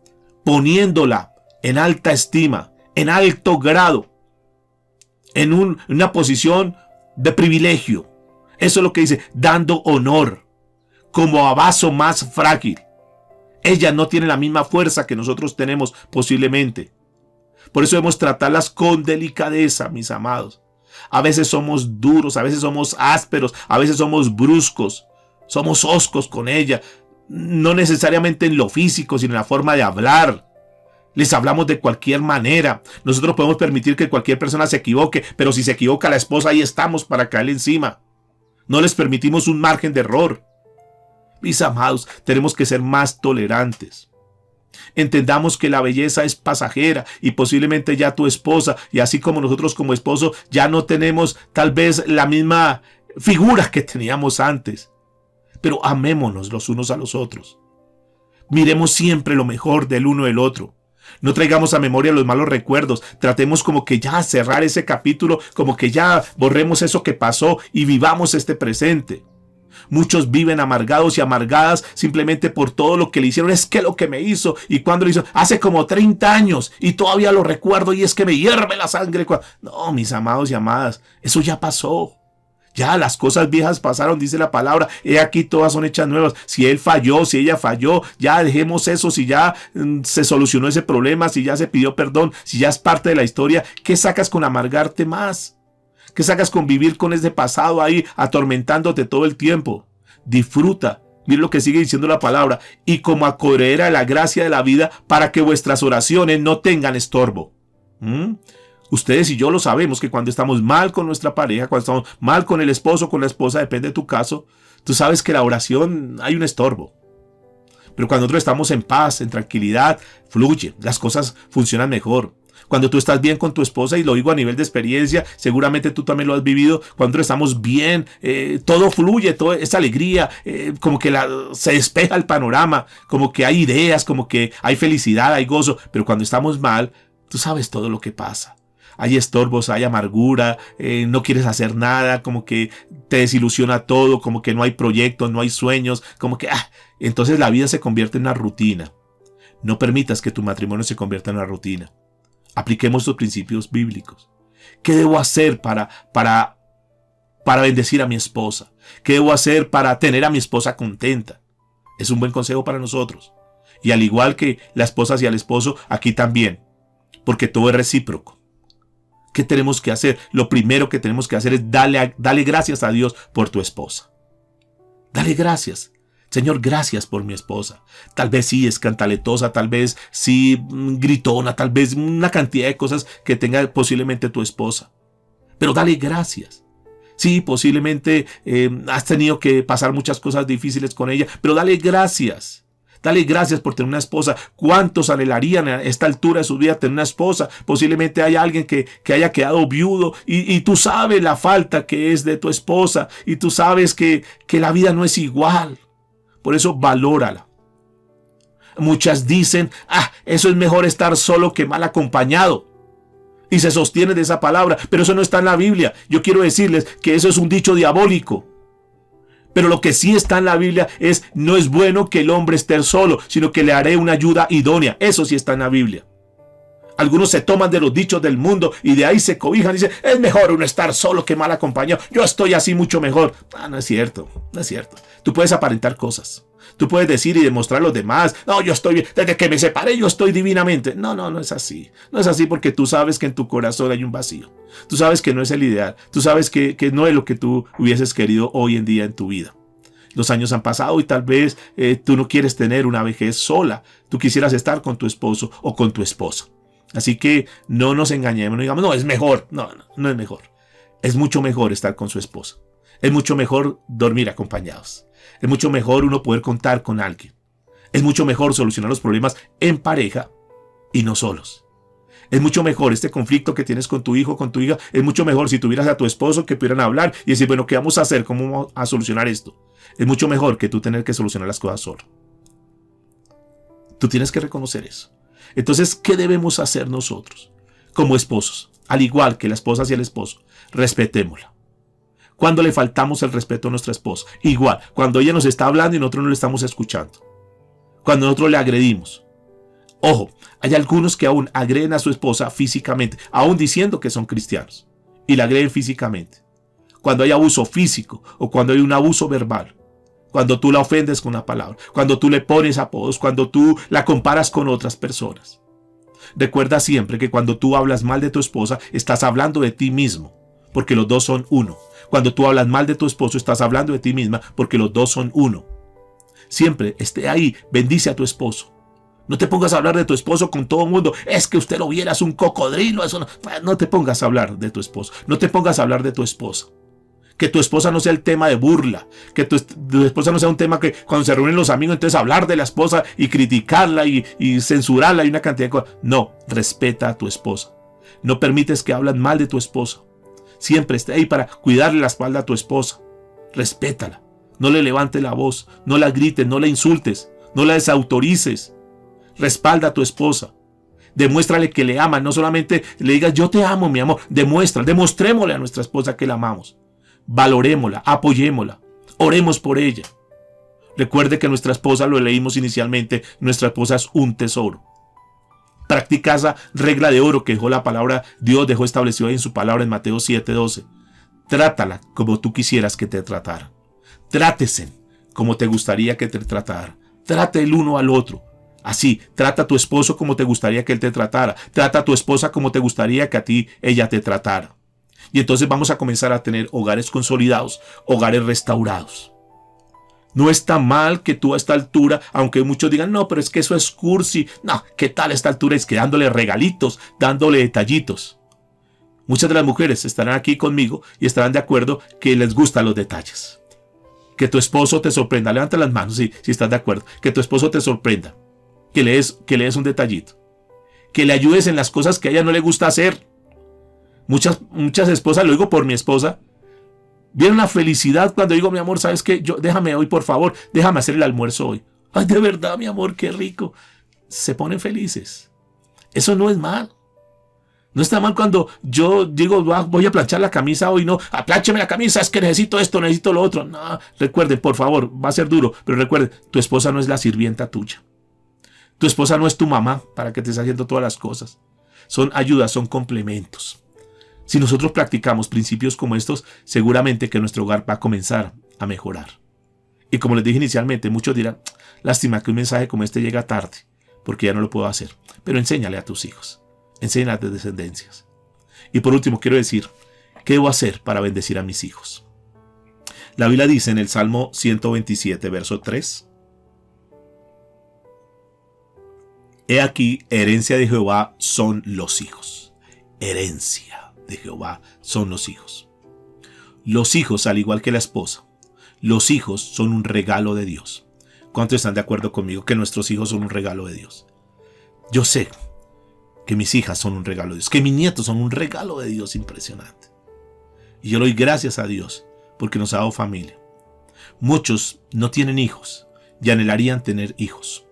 poniéndola en alta estima, en alto grado, en una posición de privilegio. Eso es lo que dice, dando honor, como a vaso más frágil. Ella no tiene la misma fuerza que nosotros tenemos posiblemente. Por eso debemos tratarlas con delicadeza, mis amados. A veces somos duros, a veces somos ásperos, a veces somos bruscos, somos hoscos con ella. No necesariamente en lo físico, sino en la forma de hablar. Les hablamos de cualquier manera. Nosotros podemos permitir que cualquier persona se equivoque, pero si se equivoca la esposa, ahí estamos para caerle encima. No les permitimos un margen de error. Mis amados, tenemos que ser más tolerantes. Entendamos que la belleza es pasajera y posiblemente ya tu esposa, y así como nosotros como esposo, ya no tenemos tal vez la misma figura que teníamos antes. Pero amémonos los unos a los otros. Miremos siempre lo mejor del uno del otro. No traigamos a memoria los malos recuerdos. Tratemos como que ya cerrar ese capítulo, como que ya borremos eso que pasó y vivamos este presente. Muchos viven amargados y amargadas simplemente por todo lo que le hicieron. Es que lo que me hizo, y cuando lo hizo, hace como 30 años y todavía lo recuerdo y es que me hierve la sangre. No, mis amados y amadas, eso ya pasó. Ya las cosas viejas pasaron, dice la palabra. He aquí todas son hechas nuevas. Si él falló, si ella falló, ya dejemos eso. Si ya se solucionó ese problema, si ya se pidió perdón, si ya es parte de la historia, ¿qué sacas con amargarte más? ¿Qué sacas con vivir con ese pasado ahí atormentándote todo el tiempo? Disfruta. Mira lo que sigue diciendo la palabra. Y como acoredera la gracia de la vida, para que vuestras oraciones no tengan estorbo. Ustedes y yo lo sabemos, que cuando estamos mal con nuestra pareja, cuando estamos mal con el esposo, con la esposa, depende de tu caso, tú sabes que la oración hay un estorbo. Pero cuando nosotros estamos en paz, en tranquilidad, fluye, las cosas funcionan mejor. Cuando tú estás bien con tu esposa, y lo digo a nivel de experiencia, seguramente tú también lo has vivido, cuando estamos bien, todo fluye, todo es alegría, como que se despeja el panorama, como que hay ideas, como que hay felicidad, hay gozo. Pero cuando estamos mal, tú sabes todo lo que pasa. Hay estorbos, hay amargura, no quieres hacer nada, como que te desilusiona todo, como que no hay proyectos, no hay sueños, como que entonces la vida se convierte en una rutina. No permitas que tu matrimonio se convierta en una rutina. Apliquemos los principios bíblicos. ¿Qué debo hacer para bendecir a mi esposa? ¿Qué debo hacer para tener a mi esposa contenta? Es un buen consejo para nosotros. Y al igual que la esposa hacia el esposo, aquí también. Porque todo es recíproco. ¿Qué tenemos que hacer? Lo primero que tenemos que hacer es dale gracias a Dios por tu esposa. Dale gracias. Señor, gracias por mi esposa. Tal vez sí es cantaletosa, tal vez sí gritona, tal vez una cantidad de cosas que tenga posiblemente tu esposa. Pero dale gracias. Sí, posiblemente has tenido que pasar muchas cosas difíciles con ella, pero dale gracias. Dale gracias por tener una esposa. ¿Cuántos anhelarían a esta altura de su vida tener una esposa? Posiblemente hay alguien que haya quedado viudo y tú sabes la falta que es de tu esposa y tú sabes que la vida no es igual. Por eso valórala. Muchas dicen, eso es mejor estar solo que mal acompañado. Y se sostiene de esa palabra, pero eso no está en la Biblia. Yo quiero decirles que eso es un dicho diabólico. Pero lo que sí está en la Biblia es, no es bueno que el hombre esté solo, sino que le haré una ayuda idónea. Eso sí está en la Biblia. Algunos se toman de los dichos del mundo y de ahí se cobijan y dicen, es mejor uno estar solo que mal acompañado. Yo estoy así mucho mejor. No es cierto, no es cierto. Tú puedes aparentar cosas. Tú puedes decir y demostrar a los demás, no, yo estoy bien, desde que me separé yo estoy divinamente. No es así. No es así porque tú sabes que en tu corazón hay un vacío. Tú sabes que no es el ideal. Tú sabes que no es lo que tú hubieses querido hoy en día en tu vida. Los años han pasado y tal vez tú no quieres tener una vejez sola. Tú quisieras estar con tu esposo o con tu esposa. Así que no nos engañemos, no digamos, no, es mejor. No es mejor. Es mucho mejor estar con su esposa. Es mucho mejor dormir acompañados. Es mucho mejor uno poder contar con alguien. Es mucho mejor solucionar los problemas en pareja y no solos. Es mucho mejor este conflicto que tienes con tu hijo, con tu hija. Es mucho mejor si tuvieras a tu esposo que pudieran hablar y decir, bueno, ¿qué vamos a hacer? ¿Cómo vamos a solucionar esto? Es mucho mejor que tú tener que solucionar las cosas solo. Tú tienes que reconocer eso. Entonces, ¿qué debemos hacer nosotros como esposos? Al igual que la esposa hacia el esposo, respetémosla. Cuando le faltamos el respeto a nuestra esposa, igual, cuando ella nos está hablando y nosotros no le estamos escuchando. Cuando nosotros le agredimos. Ojo, hay algunos que aún agreden a su esposa físicamente, aún diciendo que son cristianos, y la agreden físicamente. Cuando hay abuso físico o cuando hay un abuso verbal. Cuando tú la ofendes con una palabra, cuando tú le pones apodos, cuando tú la comparas con otras personas. Recuerda siempre que cuando tú hablas mal de tu esposa, estás hablando de ti mismo, porque los dos son uno. Cuando tú hablas mal de tu esposo, estás hablando de ti misma, porque los dos son uno. Siempre esté ahí, bendice a tu esposo. No te pongas a hablar de tu esposo con todo el mundo. Es que usted lo viera, es un cocodrilo. Eso no te pongas a hablar de tu esposo. No te pongas a hablar de tu esposa. Que tu esposa no sea el tema de burla. Que tu esposa no sea un tema que cuando se reúnen los amigos, entonces hablar de la esposa y criticarla y censurarla y una cantidad de cosas. No, respeta a tu esposa. No permites que hablen mal de tu esposa. Siempre esté ahí para cuidarle la espalda a tu esposa. Respétala. No le levantes la voz. No la grites, no la insultes. No la desautorices. Respalda a tu esposa. Demuéstrale que le amas. No solamente le digas yo te amo, mi amor. Demostrémosle a nuestra esposa que la amamos. Valorémosla, apoyémosla, oremos por ella. Recuerde que nuestra esposa, lo leímos inicialmente, nuestra esposa es un tesoro. Practica esa regla de oro que dejó la palabra, Dios dejó establecido ahí en su palabra en Mateo 7:12. Trátala como tú quisieras que te tratara. Trátese como te gustaría que te tratara. Trate el uno al otro. Así, trata a tu esposo como te gustaría que él te tratara. Trata a tu esposa como te gustaría que a ti ella te tratara. Y entonces vamos a comenzar a tener hogares consolidados, hogares restaurados. No está mal que tú a esta altura, aunque muchos digan, no, pero es que eso es cursi. No, ¿qué tal a esta altura? Es que dándole regalitos, dándole detallitos. Muchas de las mujeres estarán aquí conmigo y estarán de acuerdo que les gustan los detalles. Que tu esposo te sorprenda. Levanta las manos si estás de acuerdo. Que tu esposo te sorprenda. Que le des un detallito. Que le ayudes en las cosas que a ella no le gusta hacer. Muchas esposas, lo digo por mi esposa, viene una felicidad cuando digo, mi amor, ¿sabes qué? Déjame hoy, por favor, déjame hacer el almuerzo hoy. Ay, de verdad, mi amor, qué rico. Se ponen felices. Eso no es mal. No está mal cuando yo digo, voy a planchar la camisa hoy, no, pláncheme la camisa, es que necesito esto, necesito lo otro. No, recuerden, por favor, va a ser duro, pero recuerden, tu esposa no es la sirvienta tuya. Tu esposa no es tu mamá para que te esté haciendo todas las cosas. Son ayudas, son complementos. Si nosotros practicamos principios como estos, seguramente que nuestro hogar va a comenzar a mejorar. Y como les dije inicialmente, muchos dirán, lástima que un mensaje como este llega tarde, porque ya no lo puedo hacer. Pero enséñale a tus hijos. Enseña a tus descendencias. Y por último quiero decir, ¿qué debo hacer para bendecir a mis hijos? La Biblia dice en el Salmo 127, verso 3. He aquí, herencia de Jehová son los hijos. Herencia de Jehová son los hijos. Los hijos, al igual que la esposa, los hijos son un regalo de Dios. ¿Cuántos están de acuerdo conmigo que nuestros hijos son un regalo de Dios? Yo sé que mis hijas son un regalo de Dios, que mis nietos son un regalo de Dios impresionante. Y yo doy gracias a Dios porque nos ha dado familia. Muchos no tienen hijos y anhelarían tener hijos.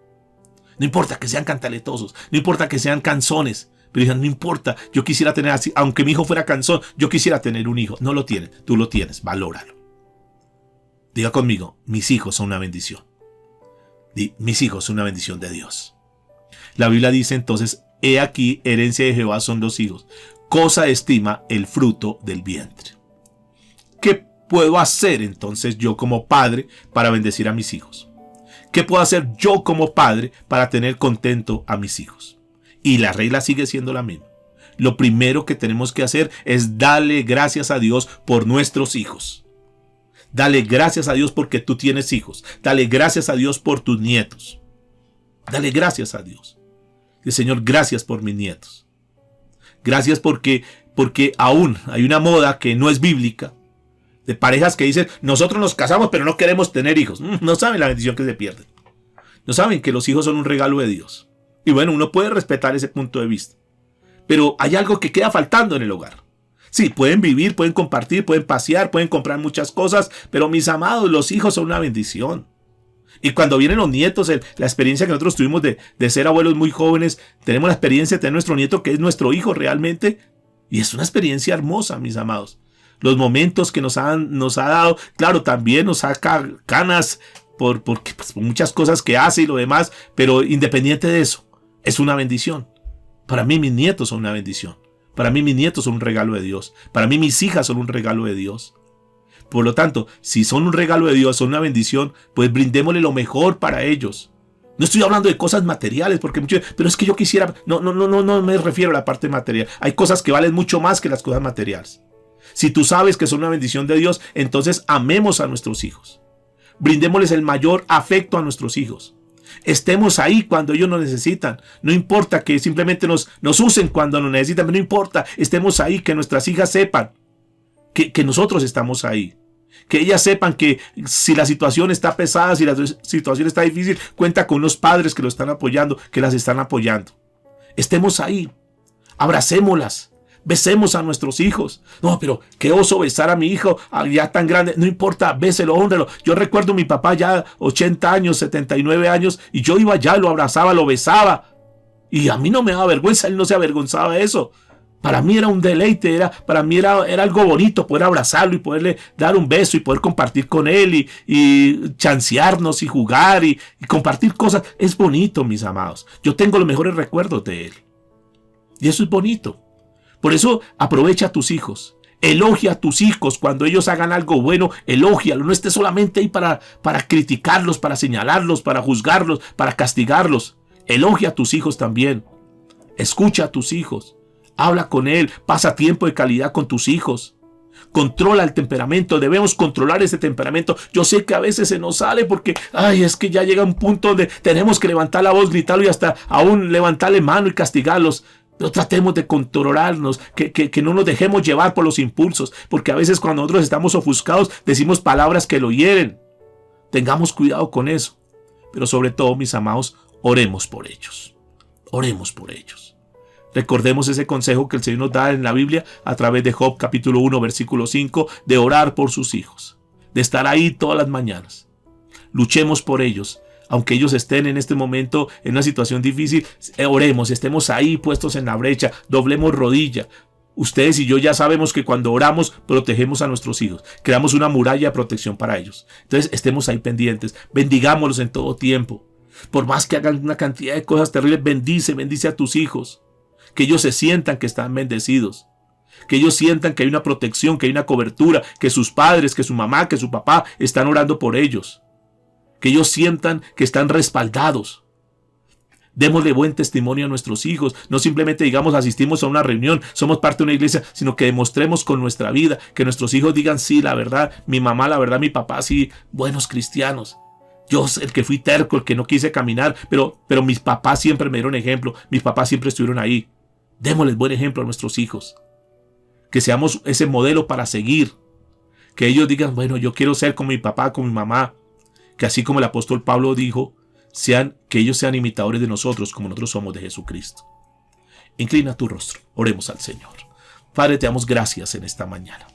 No importa que sean cantaletosos, no importa que sean canzones, pero dicen, no importa, yo quisiera tener así, aunque mi hijo fuera canzón, yo quisiera tener un hijo. No lo tienen, tú lo tienes, valóralo. Diga conmigo, mis hijos son una bendición. Mis hijos son una bendición de Dios. La Biblia dice entonces, he aquí, herencia de Jehová son los hijos. Cosa estima el fruto del vientre. ¿Qué puedo hacer entonces yo como padre para bendecir a mis hijos? ¿Qué puedo hacer yo como padre para tener contento a mis hijos? Y la regla sigue siendo la misma. Lo primero que tenemos que hacer es darle gracias a Dios por nuestros hijos. Dale gracias a Dios porque tú tienes hijos. Dale gracias a Dios por tus nietos. Dale gracias a Dios. Y Señor, gracias por mis nietos. Gracias porque aún hay una moda que no es bíblica. De parejas que dicen, nosotros nos casamos pero no queremos tener hijos. No saben la bendición que se pierden. No saben que los hijos son un regalo de Dios. Y bueno, uno puede respetar ese punto de vista. Pero hay algo que queda faltando en el hogar. Sí, pueden vivir, pueden compartir, pueden pasear, pueden comprar muchas cosas. Pero mis amados, los hijos son una bendición. Y cuando vienen los nietos, la experiencia que nosotros tuvimos de ser abuelos muy jóvenes, tenemos la experiencia de tener nuestro nieto que es nuestro hijo realmente. Y es una experiencia hermosa, mis amados. Los momentos que nos ha dado, claro, también nos saca canas por muchas cosas que hace y lo demás, pero independiente de eso, es una bendición. Para mí mis nietos son una bendición. Para mí mis nietos son un regalo de Dios. Para mí mis hijas son un regalo de Dios. Por lo tanto, si son un regalo de Dios, son una bendición, pues brindémosle lo mejor para ellos. No estoy hablando de cosas materiales, porque pero es que yo quisiera, no me refiero a la parte material. Hay cosas que valen mucho más que las cosas materiales. Si tú sabes que son una bendición de Dios, entonces amemos a nuestros hijos. Brindémosles el mayor afecto a nuestros hijos. Estemos ahí cuando ellos nos necesitan. No importa que simplemente nos usen cuando nos necesitan, pero no importa, estemos ahí, que nuestras hijas sepan que nosotros estamos ahí. Que ellas sepan que si la situación está pesada, si la situación está difícil, cuenta con unos padres que lo están apoyando, que las están apoyando. Estemos ahí, abracémoslas. Besemos a nuestros hijos. No, pero qué oso besar a mi hijo ya tan grande. No importa, béselo, hónrelo. Yo recuerdo a mi papá ya 80 años, 79 años, y yo iba allá, lo abrazaba, lo besaba. Y a mí no me daba vergüenza, él no se avergonzaba de eso. Para mí era un deleite, para mí era algo bonito poder abrazarlo y poderle dar un beso y poder compartir con él y chancearnos y jugar y compartir cosas. Es bonito, mis amados. Yo tengo los mejores recuerdos de él. Y eso es bonito. Por eso aprovecha a tus hijos, elogia a tus hijos cuando ellos hagan algo bueno, elógialo, no estés solamente ahí para criticarlos, para señalarlos, para juzgarlos, para castigarlos. Elogia a tus hijos también, escucha a tus hijos, habla con él, pasa tiempo de calidad con tus hijos. Controla el temperamento, debemos controlar ese temperamento. Yo sé que a veces se nos sale porque, es que ya llega un punto donde tenemos que levantar la voz, gritarlo y hasta aún levantarle mano y castigarlos. Pero tratemos de controlarnos, que no nos dejemos llevar por los impulsos, porque a veces cuando nosotros estamos ofuscados decimos palabras que lo hieren. Tengamos cuidado con eso. Pero sobre todo, mis amados, oremos por ellos. Oremos por ellos. Recordemos ese consejo que el Señor nos da en la Biblia a través de Job capítulo 1 versículo 5, de orar por sus hijos, de estar ahí todas las mañanas. Luchemos por ellos. Aunque ellos estén en este momento en una situación difícil, oremos, estemos ahí puestos en la brecha, doblemos rodilla. Ustedes y yo ya sabemos que cuando oramos protegemos a nuestros hijos, creamos una muralla de protección para ellos. Entonces estemos ahí pendientes, bendigámoslos en todo tiempo. Por más que hagan una cantidad de cosas terribles, bendice a tus hijos. Que ellos se sientan que están bendecidos. Que ellos sientan que hay una protección, que hay una cobertura, que sus padres, que su mamá, que su papá están orando por ellos. Que ellos sientan que están respaldados. Démosle buen testimonio a nuestros hijos. No simplemente digamos asistimos a una reunión, somos parte de una iglesia, sino que demostremos con nuestra vida, que nuestros hijos digan sí, la verdad, mi mamá, la verdad, mi papá, sí, buenos cristianos. Yo el que fui terco, el que no quise caminar, pero mis papás siempre me dieron ejemplo, mis papás siempre estuvieron ahí. Démosles buen ejemplo a nuestros hijos. Que seamos ese modelo para seguir. Que ellos digan, bueno, yo quiero ser como mi papá, como mi mamá. Que así como el apóstol Pablo dijo, que ellos sean imitadores de nosotros como nosotros somos de Jesucristo. Inclina tu rostro, oremos al Señor. Padre, te damos gracias en esta mañana.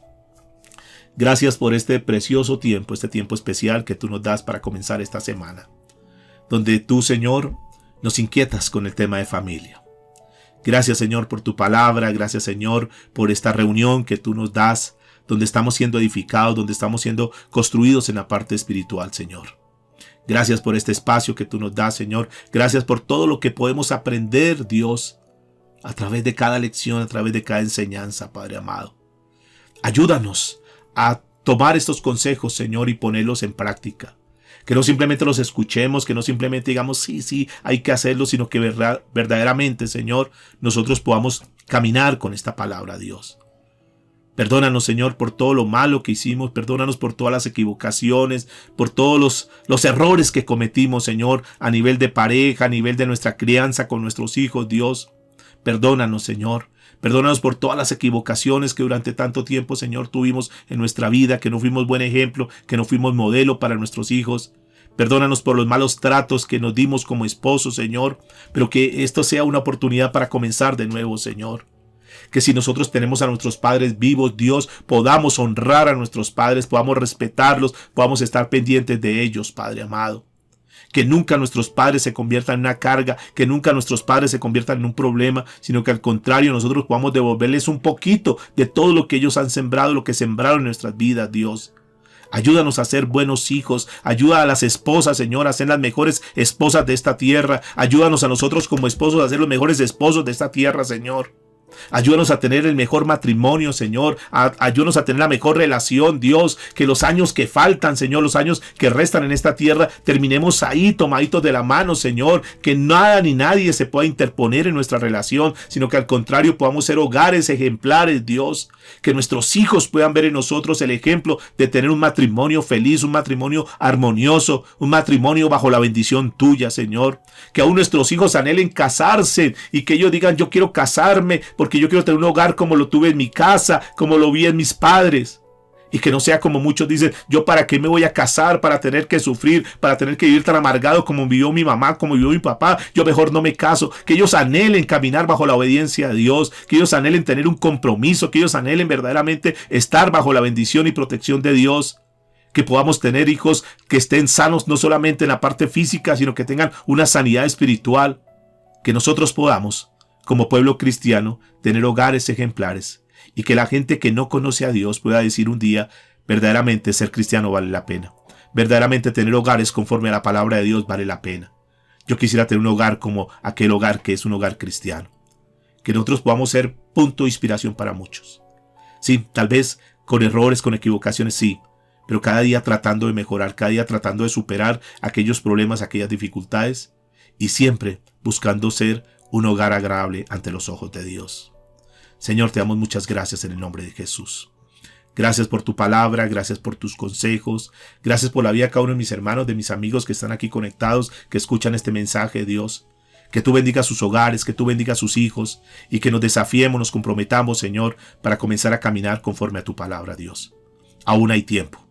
Gracias por este precioso tiempo, este tiempo especial que tú nos das para comenzar esta semana. Donde tú, Señor, nos inquietas con el tema de familia. Gracias, Señor, por tu palabra. Gracias, Señor, por esta reunión que tú nos das, donde estamos siendo edificados, donde estamos siendo construidos en la parte espiritual, Señor. Gracias por este espacio que tú nos das, Señor. Gracias por todo lo que podemos aprender, Dios, a través de cada lección, a través de cada enseñanza, Padre amado. Ayúdanos a tomar estos consejos, Señor, y ponerlos en práctica. Que no simplemente los escuchemos, que no simplemente digamos, sí, hay que hacerlo, sino que verdaderamente, Señor, nosotros podamos caminar con esta palabra, Dios. Perdónanos, Señor, por todo lo malo que hicimos. Perdónanos por todas las equivocaciones, por todos los errores que cometimos, Señor, a nivel de pareja, a nivel de nuestra crianza con nuestros hijos, Dios. Perdónanos, Señor. Perdónanos por todas las equivocaciones que durante tanto tiempo, Señor, tuvimos en nuestra vida, que no fuimos buen ejemplo, que no fuimos modelo para nuestros hijos. Perdónanos por los malos tratos que nos dimos como esposos, Señor, pero que esto sea una oportunidad para comenzar de nuevo, Señor. Que si nosotros tenemos a nuestros padres vivos, Dios, podamos honrar a nuestros padres, podamos respetarlos, podamos estar pendientes de ellos, Padre amado. Que nunca nuestros padres se conviertan en una carga, que nunca nuestros padres se conviertan en un problema, sino que al contrario nosotros podamos devolverles un poquito de todo lo que ellos han sembrado, lo que sembraron en nuestras vidas, Dios. Ayúdanos a ser buenos hijos. Ayuda a las esposas, Señor, a ser las mejores esposas de esta tierra. Ayúdanos a nosotros como esposos a ser los mejores esposos de esta tierra, Señor. Ayúdanos a tener el mejor matrimonio, Señor. Ayúdanos a tener la mejor relación, Dios. Que los años que faltan, Señor, los años que restan en esta tierra, terminemos ahí tomaditos de la mano, Señor. Que nada ni nadie se pueda interponer en nuestra relación, sino que al contrario podamos ser hogares ejemplares, Dios. Que nuestros hijos puedan ver en nosotros el ejemplo de tener un matrimonio feliz, un matrimonio armonioso, un matrimonio bajo la bendición tuya, Señor. Que aún nuestros hijos anhelen casarse y que ellos digan, yo quiero casarme porque yo quiero tener un hogar como lo tuve en mi casa, como lo vi en mis padres. Y que no sea como muchos dicen, yo para qué me voy a casar, para tener que sufrir, para tener que vivir tan amargado como vivió mi mamá, como vivió mi papá, yo mejor no me caso. Que ellos anhelen caminar bajo la obediencia a Dios, que ellos anhelen tener un compromiso, que ellos anhelen verdaderamente estar bajo la bendición y protección de Dios. Que podamos tener hijos que estén sanos no solamente en la parte física, sino que tengan una sanidad espiritual. Que nosotros podamos, como pueblo cristiano, tener hogares ejemplares. Y que la gente que no conoce a Dios pueda decir un día, verdaderamente ser cristiano vale la pena. Verdaderamente tener hogares conforme a la palabra de Dios vale la pena. Yo quisiera tener un hogar como aquel hogar que es un hogar cristiano. Que nosotros podamos ser punto de inspiración para muchos. Sí, tal vez con errores, con equivocaciones, sí. Pero cada día tratando de mejorar, cada día tratando de superar aquellos problemas, aquellas dificultades. Y siempre buscando ser un hogar agradable ante los ojos de Dios. Señor, te damos muchas gracias en el nombre de Jesús. Gracias por tu palabra, gracias por tus consejos, gracias por la vida de cada uno de mis hermanos, de mis amigos que están aquí conectados, que escuchan este mensaje, Dios. Que tú bendigas sus hogares, que tú bendigas sus hijos y que nos desafiemos, nos comprometamos, Señor, para comenzar a caminar conforme a tu palabra, Dios. Aún hay tiempo.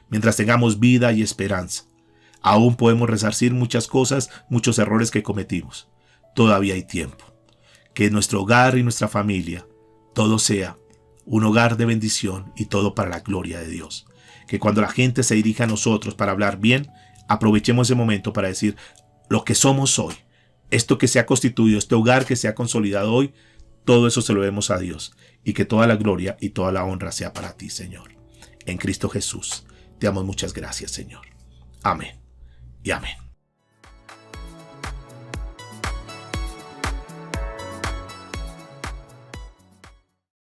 Mientras tengamos vida y esperanza, aún podemos resarcir muchas cosas, muchos errores que cometimos. Todavía hay tiempo. Que nuestro hogar y nuestra familia, todo sea un hogar de bendición y todo para la gloria de Dios. Que cuando la gente se dirija a nosotros para hablar bien, aprovechemos ese momento para decir lo que somos hoy, esto que se ha constituido, este hogar que se ha consolidado hoy, todo eso se lo debemos a Dios, y que toda la gloria y toda la honra sea para ti, Señor. En Cristo Jesús, te damos muchas gracias, Señor. Amén y amén.